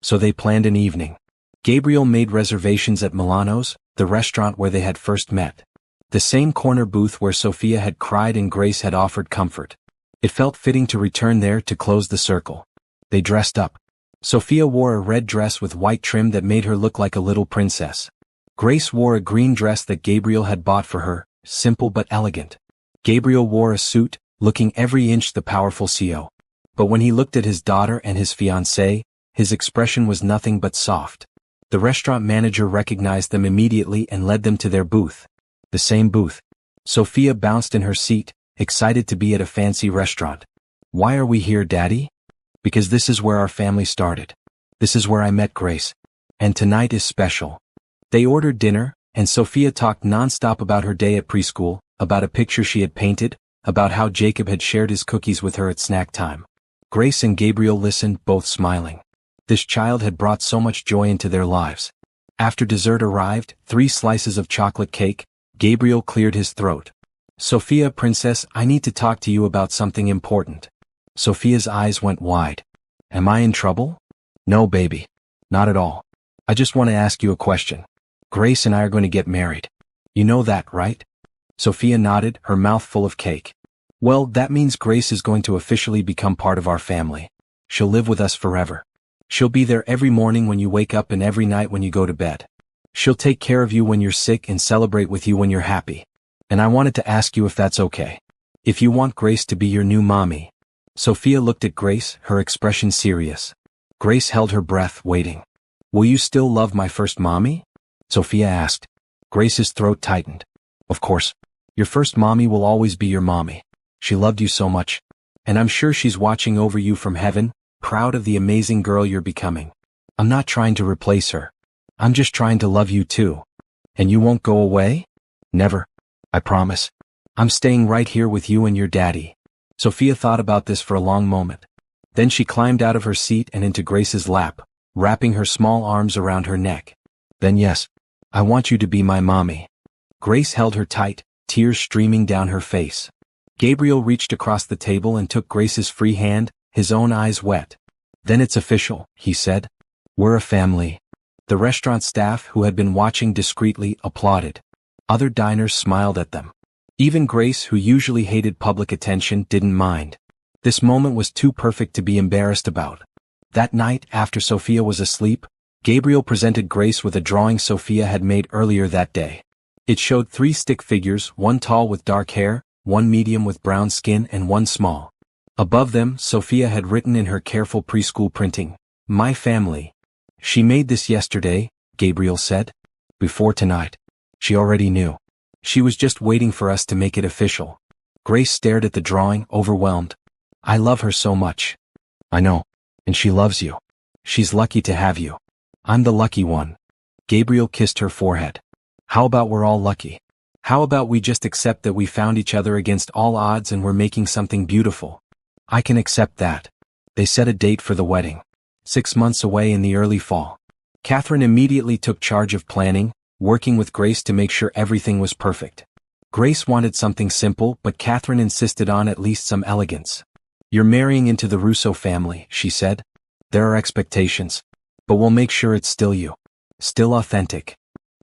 So they planned an evening. Gabriel made reservations at Milano's, the restaurant where they had first met. The same corner booth where Sophia had cried and Grace had offered comfort. It felt fitting to return there to close the circle. They dressed up. Sophia wore a red dress with white trim that made her look like a little princess. Grace wore a green dress that Gabriel had bought for her, simple but elegant. Gabriel wore a suit, looking every inch the powerful CEO. But when he looked at his daughter and his fiancée, his expression was nothing but soft. The restaurant manager recognized them immediately and led them to their booth. The same booth. Sophia bounced in her seat, excited to be at a fancy restaurant. "Why are we here, Daddy?" "Because this is where our family started. This is where I met Grace. And tonight is special." They ordered dinner, and Sophia talked nonstop about her day at preschool, about a picture she had painted, about how Jacob had shared his cookies with her at snack time. Grace and Gabriel listened, both smiling. This child had brought so much joy into their lives. After dessert arrived, 3 slices of chocolate cake, Gabriel cleared his throat. "Sophia, princess, I need to talk to you about something important." Sophia's eyes went wide. "Am I in trouble?" "No, baby. Not at all. I just want to ask you a question. Grace and I are going to get married. You know that, right?" Sophia nodded, her mouth full of cake. "Well, that means Grace is going to officially become part of our family. She'll live with us forever. She'll be there every morning when you wake up and every night when you go to bed. She'll take care of you when you're sick and celebrate with you when you're happy. And I wanted to ask you if that's okay. If you want Grace to be your new mommy." Sophia looked at Grace, her expression serious. Grace held her breath, waiting. "Will you still love my first mommy?" Sophia asked. Grace's throat tightened. "Of course. Your first mommy will always be your mommy. She loved you so much. And I'm sure she's watching over you from heaven, proud of the amazing girl you're becoming. I'm not trying to replace her. I'm just trying to love you too. And you won't go away?" "Never. I promise. I'm staying right here with you and your daddy." Sophia thought about this for a long moment. Then she climbed out of her seat and into Grace's lap, wrapping her small arms around her neck. "Then yes, I want you to be my mommy." Grace held her tight, tears streaming down her face. Gabriel reached across the table and took Grace's free hand, his own eyes wet. "Then it's official," he said. "We're a family." The restaurant staff, who had been watching discreetly, applauded. Other diners smiled at them. Even Grace, who usually hated public attention, didn't mind. This moment was too perfect to be embarrassed about. That night, after Sophia was asleep, Gabriel presented Grace with a drawing Sophia had made earlier that day. It showed 3 stick figures, one tall with dark hair, one medium with brown skin and one small. Above them, Sophia had written in her careful preschool printing, "My family." "She made this yesterday," Gabriel said. "Before tonight." She already knew. She was just waiting for us to make it official. Grace stared at the drawing, overwhelmed. "I love her so much." "I know. And she loves you. She's lucky to have you." "I'm the lucky one." Gabriel kissed her forehead. "How about we're all lucky? How about we just accept that we found each other against all odds and we're making something beautiful?" "I can accept that." They set a date for the wedding. 6 months away in the early fall. Catherine immediately took charge of planning, working with Grace to make sure everything was perfect. Grace wanted something simple, but Catherine insisted on at least some elegance. "You're marrying into the Russo family," she said. "There are expectations. But we'll make sure it's still you. Still authentic."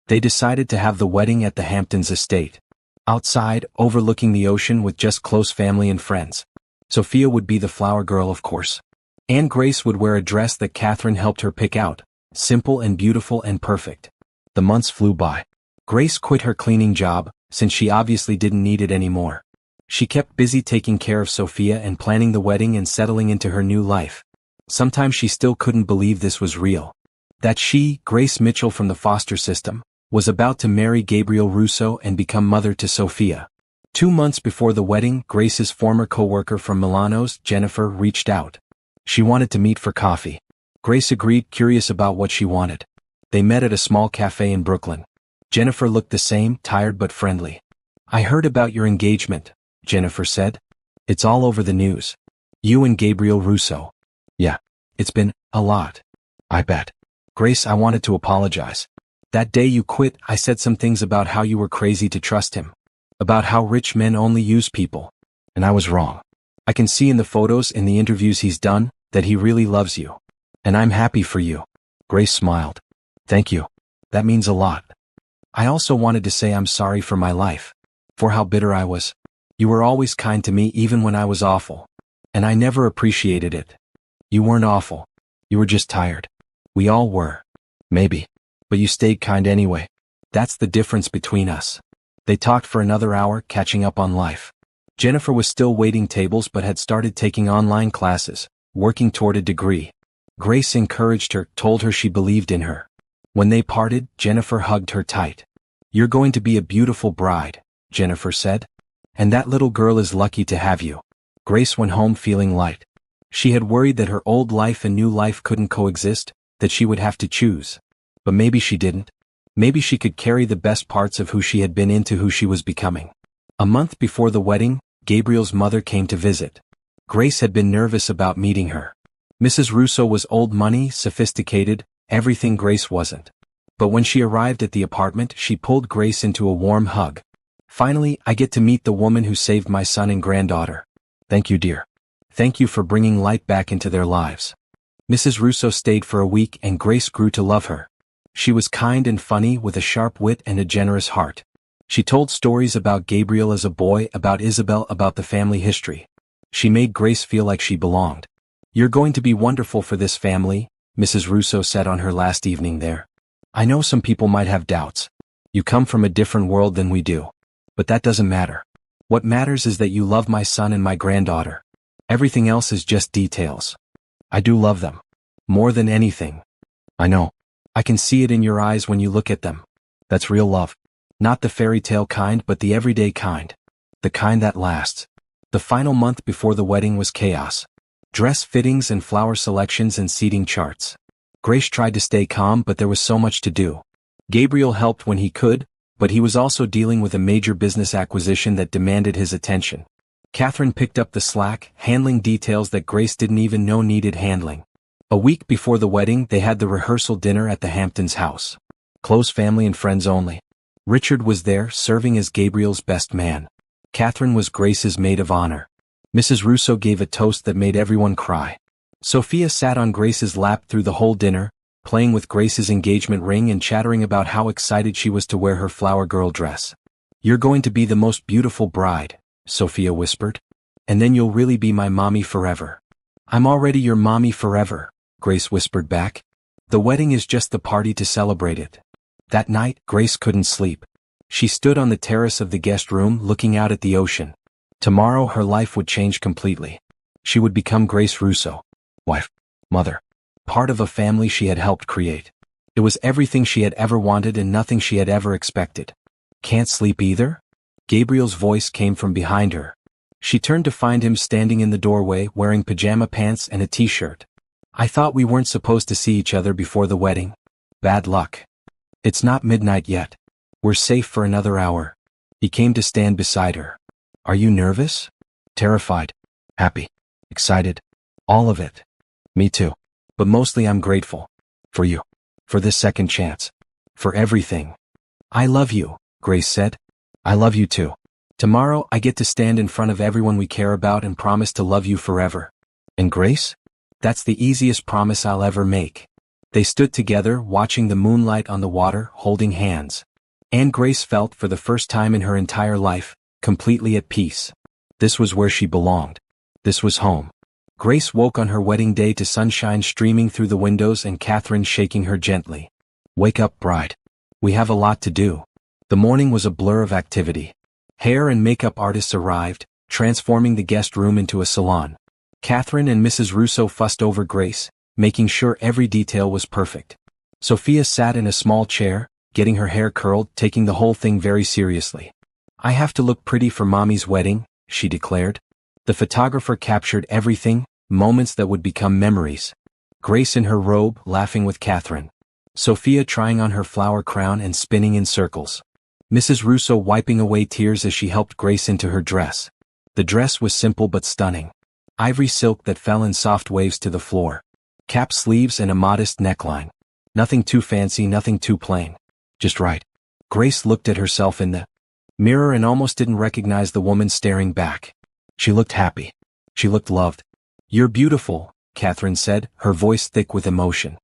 They decided to have the wedding at the Hamptons estate. Outside, overlooking the ocean with just close family and friends. Sophia would be the flower girl, of course. And Grace would wear a dress that Catherine helped her pick out, simple and beautiful and perfect. The months flew by. Grace quit her cleaning job, since she obviously didn't need it anymore. She kept busy taking care of Sophia and planning the wedding and settling into her new life. Sometimes she still couldn't believe this was real. That she, Grace Mitchell from the foster system, was about to marry Gabriel Russo and become mother to Sophia. 2 months before the wedding, Grace's former co-worker from Milano's, Jennifer, reached out. She wanted to meet for coffee. Grace agreed, curious about what she wanted. They met at a small cafe in Brooklyn. Jennifer looked the same, tired but friendly. "I heard about your engagement," Jennifer said. "It's all over the news. You and Gabriel Russo." "Yeah. It's been a lot. I bet." "Grace, I wanted to apologize. That day you quit, I said some things about how you were crazy to trust him. About how rich men only use people. And I was wrong. I can see in the photos and the interviews he's done, that he really loves you. And I'm happy for you." Grace smiled. "Thank you. That means a lot. I also wanted to say I'm sorry for my life. For how bitter I was. You were always kind to me even when I was awful. And I never appreciated it. You weren't awful. You were just tired. We all were. Maybe. But you stayed kind anyway. That's the difference between us. They talked for another hour, catching up on life. Jennifer was still waiting tables but had started taking online classes, working toward a degree. Grace encouraged her, told her she believed in her. When they parted, Jennifer hugged her tight. "You're going to be a beautiful bride," Jennifer said. "And that little girl is lucky to have you." Grace went home feeling light. She had worried that her old life and new life couldn't coexist, that she would have to choose. But maybe she didn't. Maybe she could carry the best parts of who she had been into who she was becoming. A month before the wedding, Gabriel's mother came to visit. Grace had been nervous about meeting her. Mrs. Russo was old money, sophisticated, everything Grace wasn't. But when she arrived at the apartment, she pulled Grace into a warm hug. "Finally, I get to meet the woman who saved my son and granddaughter. Thank you, dear. Thank you for bringing light back into their lives." Mrs. Russo stayed for a week and Grace grew to love her. She was kind and funny with a sharp wit and a generous heart. She told stories about Gabriel as a boy, about Isabel, about the family history. She made Grace feel like she belonged. "You're going to be wonderful for this family," Mrs. Russo said on her last evening there. "I know some people might have doubts. You come from a different world than we do. But that doesn't matter. What matters is that you love my son and my granddaughter. Everything else is just details. I do love them. More than anything. I know. I can see it in your eyes when you look at them. That's real love. Not the fairy tale kind, but the everyday kind. The kind that lasts." The final month before the wedding was chaos. Dress fittings and flower selections and seating charts. Grace tried to stay calm, but there was so much to do. Gabriel helped when he could, but he was also dealing with a major business acquisition that demanded his attention. Catherine picked up the slack, handling details that Grace didn't even know needed handling. A week before the wedding, they had the rehearsal dinner at the Hamptons' house. Close family and friends only. Richard was there, serving as Gabriel's best man. Catherine was Grace's maid of honor. Mrs. Russo gave a toast that made everyone cry. Sophia sat on Grace's lap through the whole dinner, playing with Grace's engagement ring and chattering about how excited she was to wear her flower girl dress. "You're going to be the most beautiful bride," Sophia whispered. "And then you'll really be my mommy forever." "I'm already your mommy forever," Grace whispered back. "The wedding is just the party to celebrate it." That night, Grace couldn't sleep. She stood on the terrace of the guest room looking out at the ocean. Tomorrow her life would change completely. She would become Grace Russo. Wife. Mother. Part of a family she had helped create. It was everything she had ever wanted and nothing she had ever expected. "Can't sleep either?" Gabriel's voice came from behind her. She turned to find him standing in the doorway wearing pajama pants and a t-shirt. "I thought we weren't supposed to see each other before the wedding." "Bad luck. It's not midnight yet. We're safe for another hour." He came to stand beside her. "Are you nervous?" "Terrified. Happy. Excited. All of it." "Me too. But mostly I'm grateful. For you. For this second chance. For everything." "I love you," Grace said. "I love you too. Tomorrow I get to stand in front of everyone we care about and promise to love you forever." "And Grace?" "That's the easiest promise I'll ever make." They stood together, watching the moonlight on the water, holding hands. And Grace felt, for the first time in her entire life, completely at peace. This was where she belonged. This was home. Grace woke on her wedding day to sunshine streaming through the windows and Catherine shaking her gently. "Wake up, bride. We have a lot to do." The morning was a blur of activity. Hair and makeup artists arrived, transforming the guest room into a salon. Catherine and Mrs. Russo fussed over Grace, making sure every detail was perfect. Sophia sat in a small chair, getting her hair curled, taking the whole thing very seriously. "I have to look pretty for Mommy's wedding," she declared. The photographer captured everything, moments that would become memories. Grace in her robe, laughing with Catherine. Sophia trying on her flower crown and spinning in circles. Mrs. Russo wiping away tears as she helped Grace into her dress. The dress was simple but stunning. Ivory silk that fell in soft waves to the floor. Cap sleeves and a modest neckline. Nothing too fancy, nothing too plain. Just right. Grace looked at herself in the mirror and almost didn't recognize the woman staring back. She looked happy. She looked loved. "You're beautiful," Catherine said, her voice thick with emotion.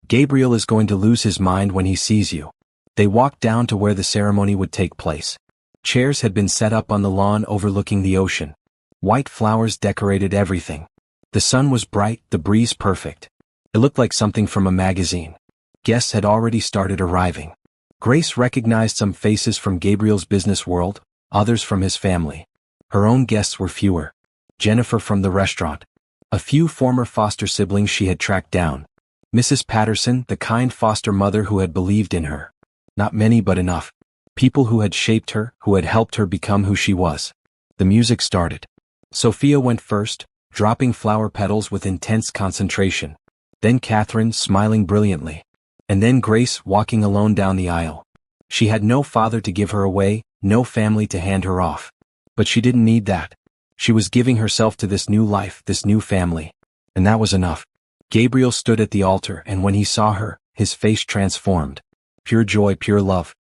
"Gabriel is going to lose his mind when he sees you." They walked down to where the ceremony would take place. Chairs had been set up on the lawn overlooking the ocean. White flowers decorated everything. The sun was bright, the breeze perfect. It looked like something from a magazine. Guests had already started arriving. Grace recognized some faces from Gabriel's business world, others from his family. Her own guests were fewer. Jennifer from the restaurant. A few former foster siblings she had tracked down. Mrs. Patterson, the kind foster mother who had believed in her. Not many but enough. People who had shaped her, who had helped her become who she was. The music started. Sophia went first, dropping flower petals with intense concentration. Then Catherine, smiling brilliantly. And then Grace, walking alone down the aisle. She had no father to give her away, no family to hand her off. But she didn't need that. She was giving herself to this new life, this new family. And that was enough. Gabriel stood at the altar, and when he saw her, his face transformed. Pure joy, pure love.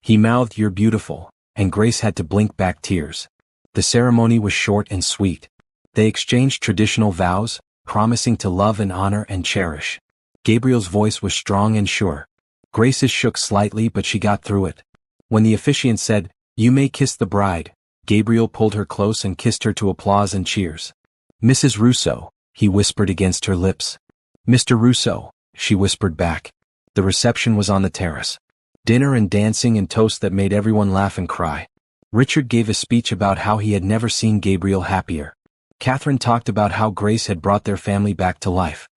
He mouthed, "You're beautiful," and Grace had to blink back tears. The ceremony was short and sweet. They exchanged traditional vows, promising to love and honor and cherish. Gabriel's voice was strong and sure. Grace's shook slightly, but she got through it. When the officiant said, "You may kiss the bride," Gabriel pulled her close and kissed her to applause and cheers. "Mrs. Russo," he whispered against her lips. "Mr. Russo," she whispered back. The reception was on the terrace. Dinner and dancing and toasts that made everyone laugh and cry. Richard gave a speech about how he had never seen Gabriel happier. Catherine talked about how Grace had brought their family back to life.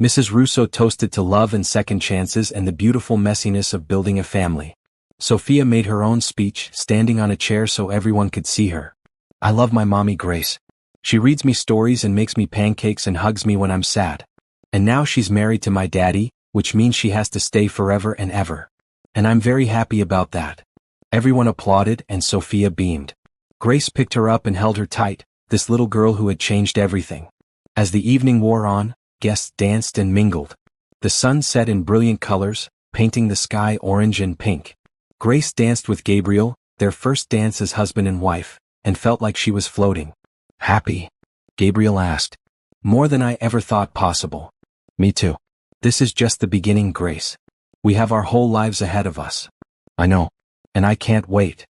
Mrs. Russo toasted to love and second chances and the beautiful messiness of building a family. Sophia made her own speech, standing on a chair so everyone could see her. "I love my mommy Grace. She reads me stories and makes me pancakes and hugs me when I'm sad. And now she's married to my daddy, which means she has to stay forever and ever. And I'm very happy about that." Everyone applauded and Sophia beamed. Grace picked her up and held her tight, this little girl who had changed everything. As the evening wore on, guests danced and mingled. The sun set in brilliant colors, painting the sky orange and pink. Grace danced with Gabriel, their first dance as husband and wife, and felt like she was floating. "Happy?" Gabriel asked. "More than I ever thought possible." "Me too. This is just the beginning, Grace. We have our whole lives ahead of us." "I know. And I can't wait."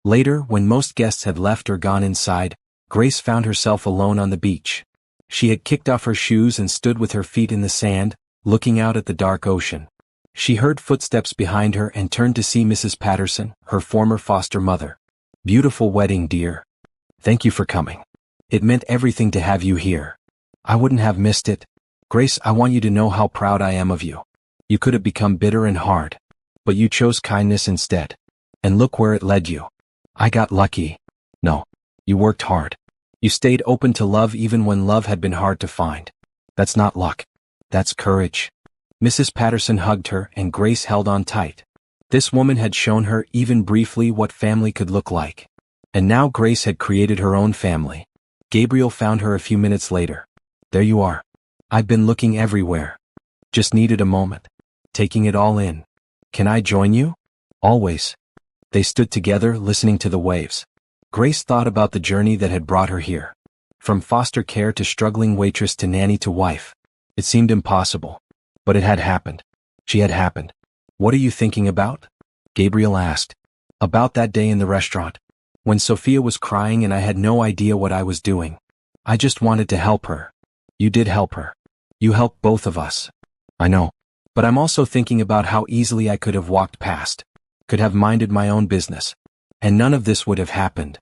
Later, when most guests had left or gone inside, Grace found herself alone on the beach. She had kicked off her shoes and stood with her feet in the sand, looking out at the dark ocean. She heard footsteps behind her and turned to see Mrs. Patterson, her former foster mother. "Beautiful wedding, dear. Thank you for coming. It meant everything to have you here. I wouldn't have missed it. Grace, I want you to know how proud I am of you. You could have become bitter and hard. But you chose kindness instead. And look where it led you. I got lucky. No. You worked hard. You stayed open to love even when love had been hard to find. That's not luck. That's courage." Mrs. Patterson hugged her and Grace held on tight. This woman had shown her, even briefly, what family could look like. And now Grace had created her own family. Gabriel found her a few minutes later. "There you are. I've been looking everywhere. Just needed a moment. Taking it all in. Can I join you?" "Always." They stood together, listening to the waves. Grace thought about the journey that had brought her here. From foster care to struggling waitress to nanny to wife. It seemed impossible. But it had happened. She had happened. "What are you thinking about?" Gabriel asked. "About that day in the restaurant. When Sophia was crying and I had no idea what I was doing. I just wanted to help her." "You did help her. You helped both of us." "I know. But I'm also thinking about how easily I could have walked past. Could have minded my own business. And none of this would have happened.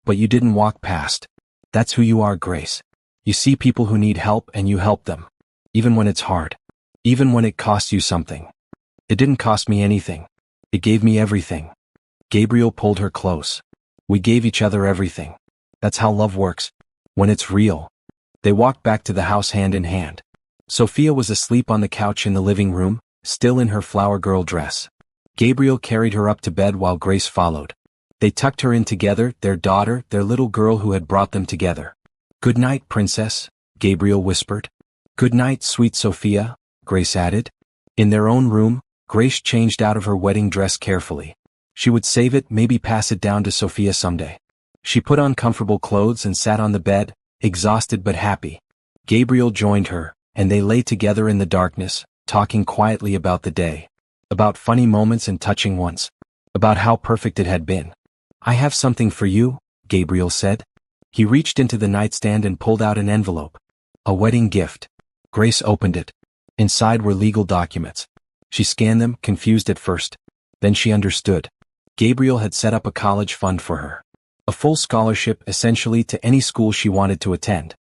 But you didn't walk past. That's who you are, Grace. You see people who need help and you help them. Even when it's hard. Even when it costs you something. It didn't cost me anything. It gave me everything." Gabriel pulled her close. "We gave each other everything. That's how love works. When it's real." They walked back to the house hand in hand. Sophia was asleep on the couch in the living room, still in her flower girl dress. Gabriel carried her up to bed while Grace followed. They tucked her in together, their daughter, their little girl who had brought them together. "Good night, princess," Gabriel whispered. "Good night, sweet Sophia," Grace added. In their own room, Grace changed out of her wedding dress carefully. She would save it, maybe pass it down to Sophia someday. She put on comfortable clothes and sat on the bed, exhausted but happy. Gabriel joined her, and they lay together in the darkness, talking quietly about the day. About funny moments and touching ones. About how perfect it had been. "I have something for you," Gabriel said. He reached into the nightstand and pulled out an envelope. A wedding gift. Grace opened it. Inside were legal documents. She scanned them, confused at first. Then she understood. Gabriel had set up a college fund for her. A full scholarship essentially to any school she wanted to attend.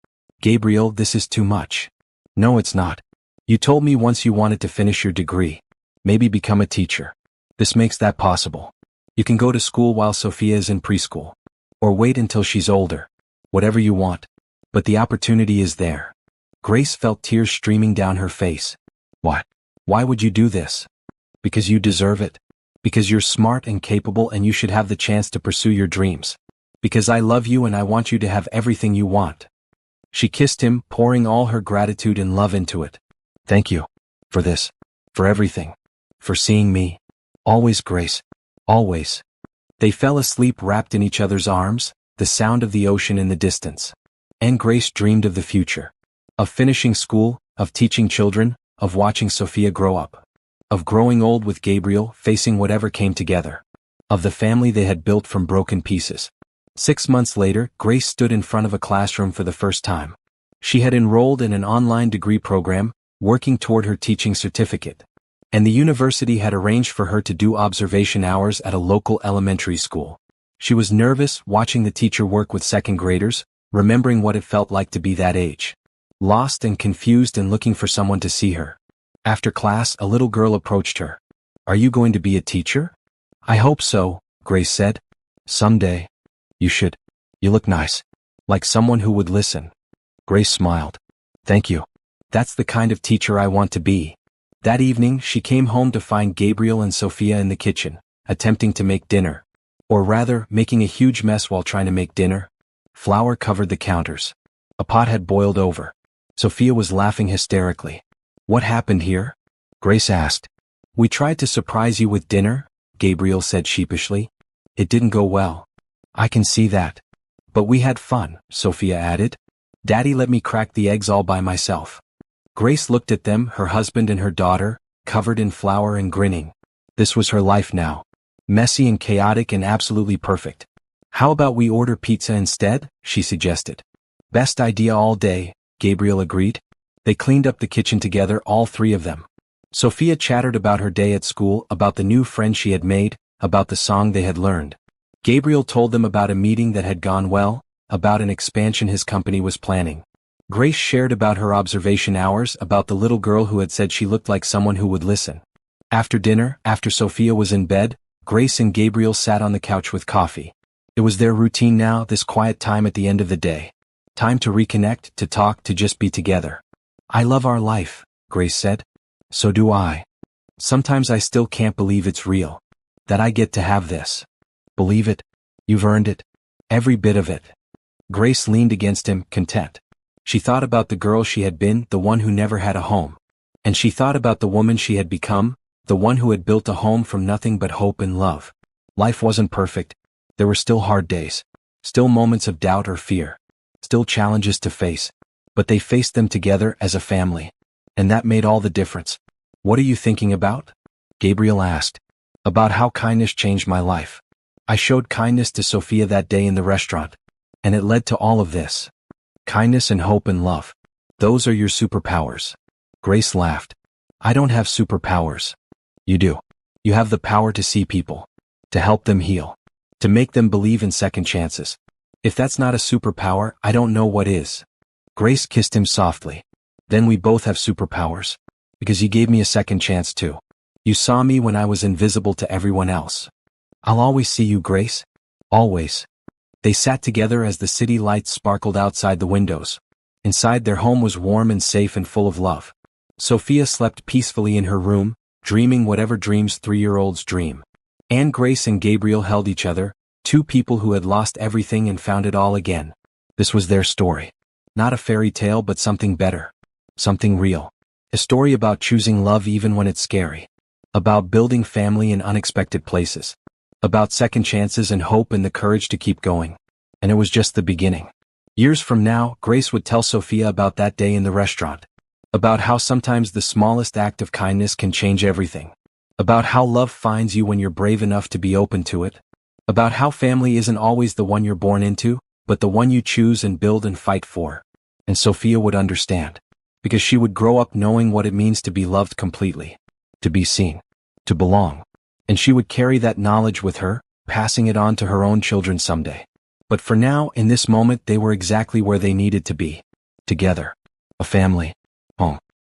Gabriel, this is too much. No, it's not. You told me once you wanted to finish your degree. Maybe become a teacher. This makes that possible. You can go to school while Sophia is in preschool. Or wait until she's older. Whatever you want. But the opportunity is there. Grace felt tears streaming down her face. What? Why would you do this? Because you deserve it. Because you're smart and capable and you should have the chance to pursue your dreams. Because I love you and I want you to have everything you want. She kissed him, pouring all her gratitude and love into it. Thank you. For this. For everything. For seeing me. Always, Grace. Always. They fell asleep wrapped in each other's arms, the sound of the ocean in the distance. And Grace dreamed of the future. Of finishing school, of teaching children, of watching Sophia grow up. Of growing old with Gabriel, facing whatever came together. Of the family they had built from broken pieces. 6 months later, Grace stood in front of a classroom for the first time. She had enrolled in an online degree program, working toward her teaching certificate. And the university had arranged for her to do observation hours at a local elementary school. She was nervous watching the teacher work with second graders, remembering what it felt like to be that age. Lost and confused and looking for someone to see her. After class, a little girl approached her. Are you going to be a teacher? I hope so, Grace said. Someday. You should. You look nice. Like someone who would listen. Grace smiled. Thank you. That's the kind of teacher I want to be. That evening, she came home to find Gabriel and Sophia in the kitchen, attempting to make dinner. Or rather, making a huge mess while trying to make dinner. Flour covered the counters. A pot had boiled over. Sophia was laughing hysterically. What happened here? Grace asked. We tried to surprise you with dinner, Gabriel said sheepishly. It didn't go well. I can see that. But we had fun, Sophia added. Daddy let me crack the eggs all by myself. Grace looked at them, her husband and her daughter, covered in flour and grinning. This was her life now. Messy and chaotic and absolutely perfect. How about we order pizza instead? She suggested. Best idea all day, Gabriel agreed. They cleaned up the kitchen together, all three of them. Sophia chattered about her day at school, about the new friend she had made, about the song they had learned. Gabriel told them about a meeting that had gone well, about an expansion his company was planning. Grace shared about her observation hours, about the little girl who had said she looked like someone who would listen. After dinner, after Sophia was in bed, Grace and Gabriel sat on the couch with coffee. It was their routine now, this quiet time at the end of the day. Time to reconnect, to talk, to just be together. I love our life, Grace said. So do I. Sometimes I still can't believe it's real. That I get to have this. Believe it? You've earned it. Every bit of it. Grace leaned against him, content. She thought about the girl she had been, the one who never had a home. And she thought about the woman she had become, the one who had built a home from nothing but hope and love. Life wasn't perfect. There were still hard days. Still moments of doubt or fear. Still challenges to face. But they faced them together as a family. And that made all the difference. What are you thinking about? Gabriel asked. About how kindness changed my life. I showed kindness to Sophia that day in the restaurant. And it led to all of this. Kindness and hope and love. Those are your superpowers. Grace laughed. I don't have superpowers. You do. You have the power to see people. To help them heal. To make them believe in second chances. If that's not a superpower, I don't know what is. Grace kissed him softly. Then we both have superpowers. Because you gave me a second chance too. You saw me when I was invisible to everyone else. I'll always see you, Grace. Always. They sat together as the city lights sparkled outside the windows. Inside, their home was warm and safe and full of love. Sophia slept peacefully in her room, dreaming whatever dreams 3-year-olds dream. And Grace and Gabriel held each other, two people who had lost everything and found it all again. This was their story. Not a fairy tale, but something better. Something real. A story about choosing love even when it's scary. About building family in unexpected places. About second chances and hope and the courage to keep going. And it was just the beginning. Years from now, Grace would tell Sophia about that day in the restaurant. About how sometimes the smallest act of kindness can change everything. About how love finds you when you're brave enough to be open to it. About how family isn't always the one you're born into, but the one you choose and build and fight for. And Sophia would understand. Because she would grow up knowing what it means to be loved completely. To be seen. To belong. And she would carry that knowledge with her, passing it on to her own children someday. But for now, in this moment, they were exactly where they needed to be. Together. A family. Home.